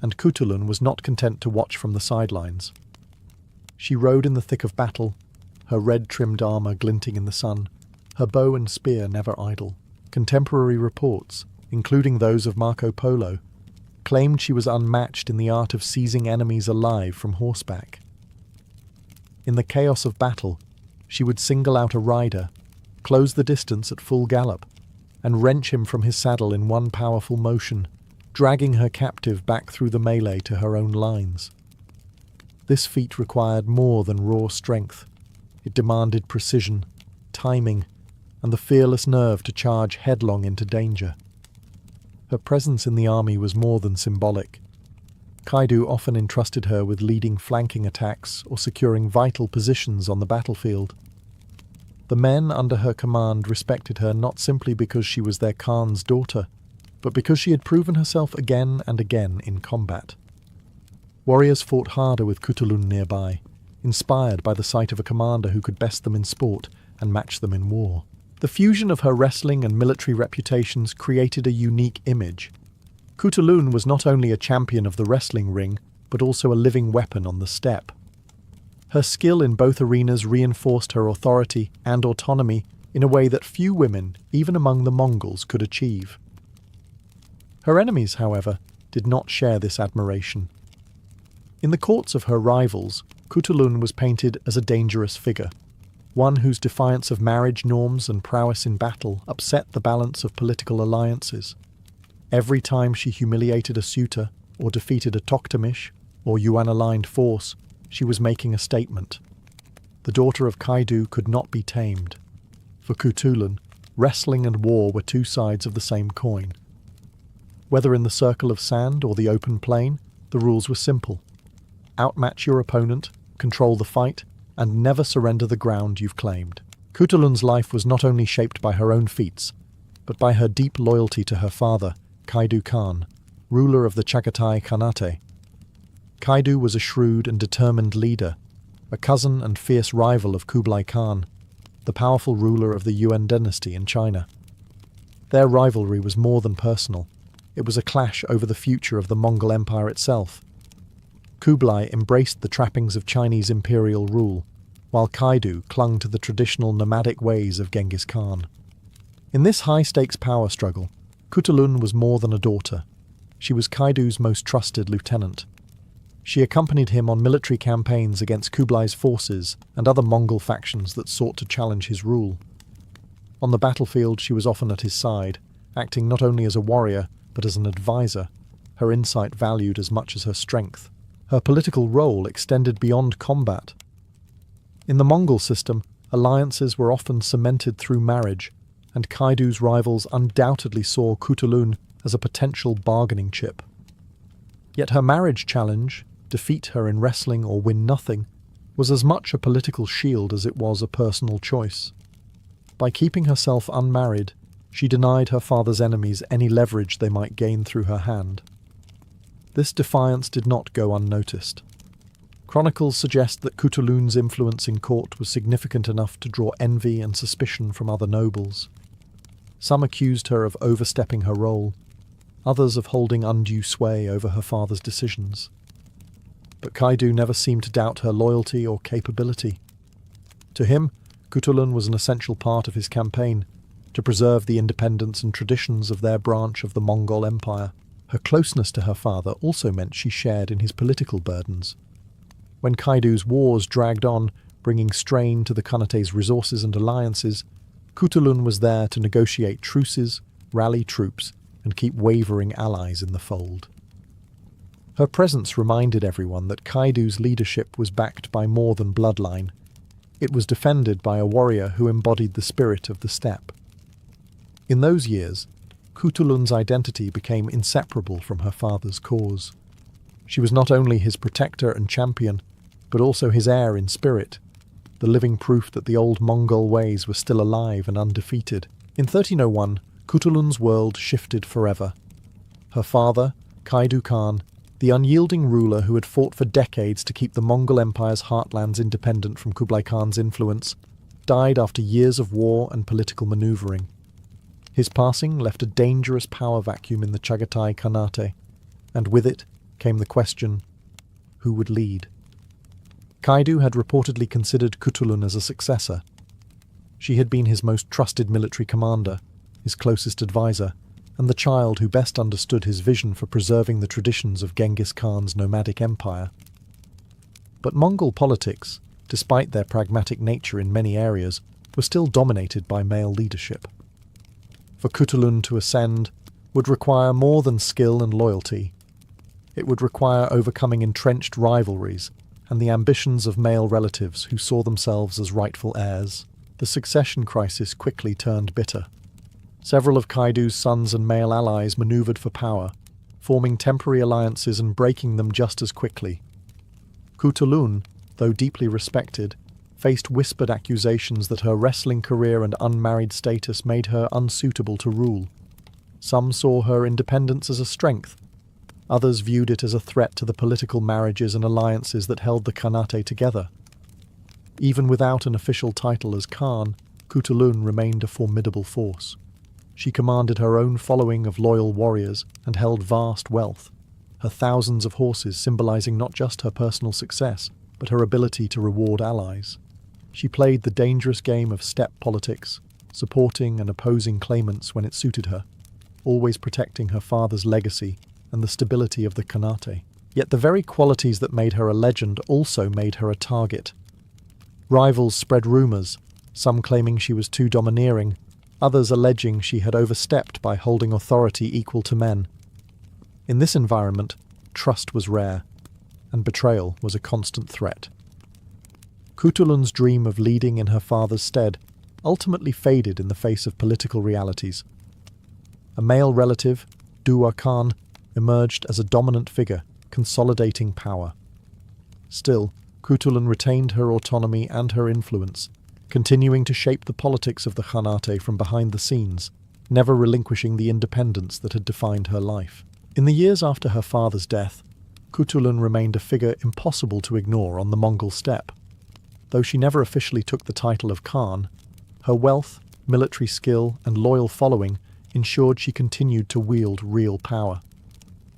and Kutulun was not content to watch from the sidelines. She rode in the thick of battle, her red-trimmed armour glinting in the sun, her bow and spear never idle. Contemporary reports, including those of Marco Polo, claimed she was unmatched in the art of seizing enemies alive from horseback. In the chaos of battle, she would single out a rider, close the distance at full gallop, and wrench him from his saddle in one powerful motion, dragging her captive back through the melee to her own lines. This feat required more than raw strength. It demanded precision, timing, and the fearless nerve to charge headlong into danger. Her presence in the army was more than symbolic. Kaidu often entrusted her with leading flanking attacks or securing vital positions on the battlefield. The men under her command respected her not simply because she was their Khan's daughter, but because she had proven herself again and again in combat. Warriors fought harder with Kutulun nearby, inspired by the sight of a commander who could best them in sport and match them in war. The fusion of her wrestling and military reputations created a unique image. Kutulun was not only a champion of the wrestling ring, but also a living weapon on the steppe. Her skill in both arenas reinforced her authority and autonomy in a way that few women, even among the Mongols, could achieve. Her enemies, however, did not share this admiration. In the courts of her rivals, Kutulun was painted as a dangerous figure, one whose defiance of marriage norms and prowess in battle upset the balance of political alliances. Every time she humiliated a suitor, or defeated a Toktamish, or Yuan-aligned force, she was making a statement. The daughter of Kaidu could not be tamed. For Kutulun, wrestling and war were two sides of the same coin. Whether in the circle of sand or the open plain, the rules were simple. Outmatch your opponent, control the fight, and never surrender the ground you've claimed. Kutulun's life was not only shaped by her own feats, but by her deep loyalty to her father, Kaidu Khan, ruler of the Chagatai Khanate. Kaidu was a shrewd and determined leader, a cousin and fierce rival of Kublai Khan, the powerful ruler of the Yuan dynasty in China. Their rivalry was more than personal. It was a clash over the future of the Mongol Empire itself. Kublai embraced the trappings of Chinese imperial rule, while Kaidu clung to the traditional nomadic ways of Genghis Khan. In this high-stakes power struggle, Kutulun was more than a daughter. She was Kaidu's most trusted lieutenant. She accompanied him on military campaigns against Kublai's forces and other Mongol factions that sought to challenge his rule. On the battlefield, she was often at his side, acting not only as a warrior, but as an advisor, her insight valued as much as her strength. Her political role extended beyond combat. In the Mongol system, alliances were often cemented through marriage, and Kaidu's rivals undoubtedly saw Kutulun as a potential bargaining chip. Yet her marriage challenge, defeat her in wrestling or win nothing, was as much a political shield as it was a personal choice. By keeping herself unmarried, she denied her father's enemies any leverage they might gain through her hand. This defiance did not go unnoticed. Chronicles suggest that Kutulun's influence in court was significant enough to draw envy and suspicion from other nobles. Some accused her of overstepping her role, others of holding undue sway over her father's decisions. But Kaidu never seemed to doubt her loyalty or capability. To him, Kutulun was an essential part of his campaign, to preserve the independence and traditions of their branch of the Mongol Empire. Her closeness to her father also meant she shared in his political burdens. When Kaidu's wars dragged on, bringing strain to the Khanate's resources and alliances, Kutulun was there to negotiate truces, rally troops, and keep wavering allies in the fold. Her presence reminded everyone that Kaidu's leadership was backed by more than bloodline. It was defended by a warrior who embodied the spirit of the steppe. In those years, Kutulun's identity became inseparable from her father's cause. She was not only his protector and champion, but also his heir in spirit, the living proof that the old Mongol ways were still alive and undefeated. In 1301, Kutulun's world shifted forever. Her father, Kaidu Khan, the unyielding ruler who had fought for decades to keep the Mongol Empire's heartlands independent from Kublai Khan's influence, died after years of war and political maneuvering. His passing left a dangerous power vacuum in the Chagatai Khanate, and with it came the question, who would lead? Kaidu had reportedly considered Kutulun as a successor. She had been his most trusted military commander, his closest advisor, and the child who best understood his vision for preserving the traditions of Genghis Khan's nomadic empire. But Mongol politics, despite their pragmatic nature in many areas, were still dominated by male leadership. For Kutulun to ascend would require more than skill and loyalty. It would require overcoming entrenched rivalries and the ambitions of male relatives who saw themselves as rightful heirs. The succession crisis quickly turned bitter. Several of Kaidu's sons and male allies maneuvered for power, forming temporary alliances and breaking them just as quickly. Kutulun, though deeply respected, faced whispered accusations that her wrestling career and unmarried status made her unsuitable to rule. Some saw her independence as a strength. Others viewed it as a threat to the political marriages and alliances that held the Khanate together. Even without an official title as Khan, Kutulun remained a formidable force. She commanded her own following of loyal warriors and held vast wealth, her thousands of horses symbolizing not just her personal success, but her ability to reward allies. She played the dangerous game of steppe politics, supporting and opposing claimants when it suited her, always protecting her father's legacy and the stability of the Khanate. Yet the very qualities that made her a legend also made her a target. Rivals spread rumors, some claiming she was too domineering, others alleging she had overstepped by holding authority equal to men. In this environment, trust was rare, and betrayal was a constant threat. Kutulun's dream of leading in her father's stead ultimately faded in the face of political realities. A male relative, Duwa Khan, emerged as a dominant figure, consolidating power. Still, Kutulun retained her autonomy and her influence, continuing to shape the politics of the Khanate from behind the scenes, never relinquishing the independence that had defined her life. In the years after her father's death, Kutulun remained a figure impossible to ignore on the Mongol steppe. Though she never officially took the title of Khan, her wealth, military skill, and loyal following ensured she continued to wield real power.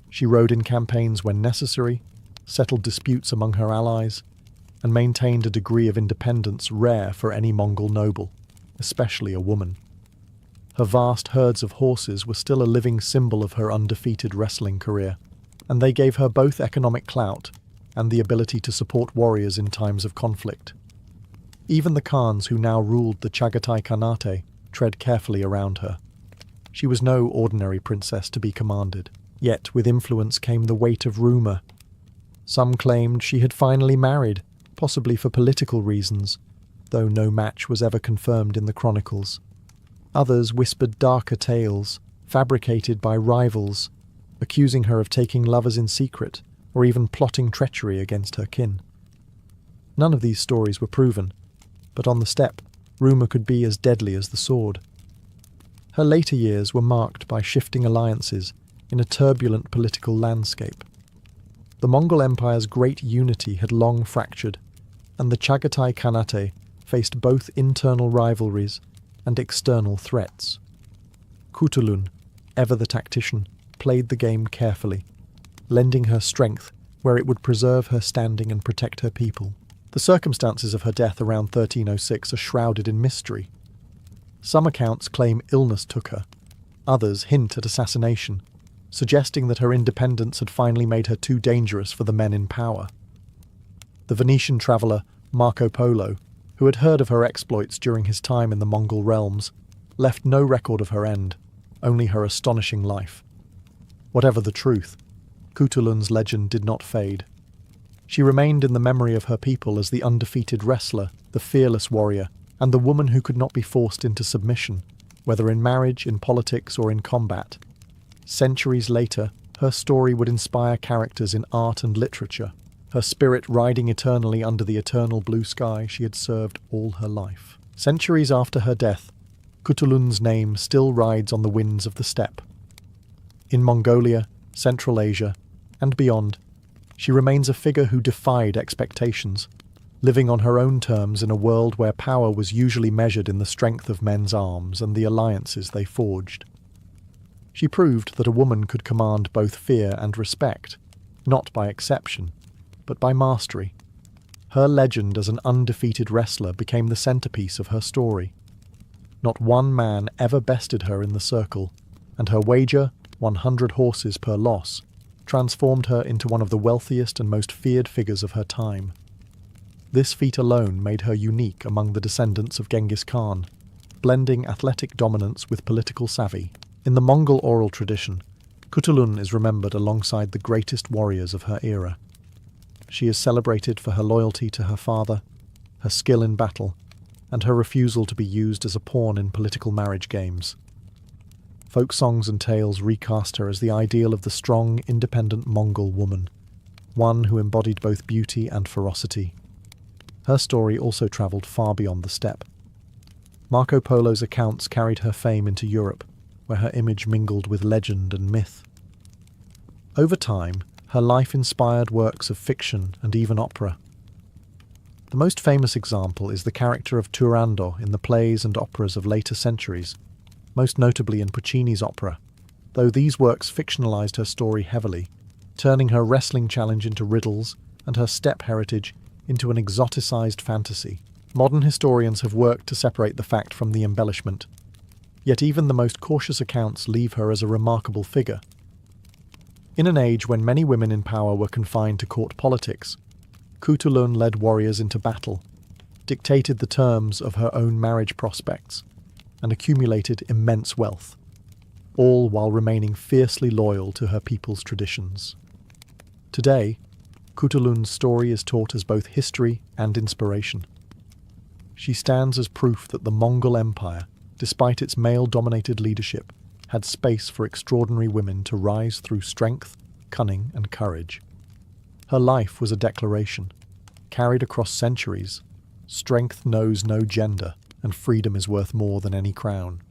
She rode in campaigns when necessary, settled disputes among her allies, and maintained a degree of independence rare for any Mongol noble, especially a woman. Her vast herds of horses were still a living symbol of her undefeated wrestling career, and they gave her both economic clout and the ability to support warriors in times of conflict. Even the Khans who now ruled the Chagatai Khanate tread carefully around her. She was no ordinary princess to be commanded, yet with influence came the weight of rumour. Some claimed she had finally married, possibly for political reasons, though no match was ever confirmed in the chronicles. Others whispered darker tales, fabricated by rivals, accusing her of taking lovers in secret, or even plotting treachery against her kin. None of these stories were proven, but on the steppe, rumour could be as deadly as the sword. Her later years were marked by shifting alliances in a turbulent political landscape. The Mongol Empire's great unity had long fractured, and the Chagatai Khanate faced both internal rivalries and external threats. Kutulun, ever the tactician, played the game carefully, lending her strength where it would preserve her standing and protect her people. The circumstances of her death around 1306 are shrouded in mystery. Some accounts claim illness took her, others hint at assassination, suggesting that her independence had finally made her too dangerous for the men in power. The Venetian traveller Marco Polo, who had heard of her exploits during his time in the Mongol realms, left no record of her end, only her astonishing life. Whatever the truth, Kutulun's legend did not fade. She remained in the memory of her people as the undefeated wrestler, the fearless warrior, and the woman who could not be forced into submission, whether in marriage, in politics, or in combat. Centuries later, her story would inspire characters in art and literature, her spirit riding eternally under the eternal blue sky she had served all her life. Centuries after her death, Kutulun's name still rides on the winds of the steppe. In Mongolia, Central Asia, and beyond, she remains a figure who defied expectations, living on her own terms in a world where power was usually measured in the strength of men's arms and the alliances they forged. She proved that a woman could command both fear and respect, not by exception, but by mastery. Her legend as an undefeated wrestler became the centerpiece of her story. Not one man ever bested her in the circle, and her wager, 100 horses per loss, transformed her into one of the wealthiest and most feared figures of her time. This feat alone made her unique among the descendants of Genghis Khan, blending athletic dominance with political savvy. In the Mongol oral tradition, Kutulun is remembered alongside the greatest warriors of her era. She is celebrated for her loyalty to her father, her skill in battle, and her refusal to be used as a pawn in political marriage games. Folk songs and tales recast her as the ideal of the strong, independent Mongol woman, one who embodied both beauty and ferocity. Her story also travelled far beyond the steppe. Marco Polo's accounts carried her fame into Europe, where her image mingled with legend and myth. Over time, her life inspired works of fiction and even opera. The most famous example is the character of Turandot in the plays and operas of later centuries, most notably in Puccini's opera, though these works fictionalized her story heavily, turning her wrestling challenge into riddles and her steppe heritage into an exoticized fantasy. Modern historians have worked to separate the fact from the embellishment, yet even the most cautious accounts leave her as a remarkable figure. In an age when many women in power were confined to court politics, Kutulun led warriors into battle, dictated the terms of her own marriage prospects, and accumulated immense wealth, all while remaining fiercely loyal to her people's traditions. Today, Kutulun's story is taught as both history and inspiration. She stands as proof that the Mongol Empire, despite its male-dominated leadership, had space for extraordinary women to rise through strength, cunning, and courage. Her life was a declaration, carried across centuries: strength knows no gender, and freedom is worth more than any crown.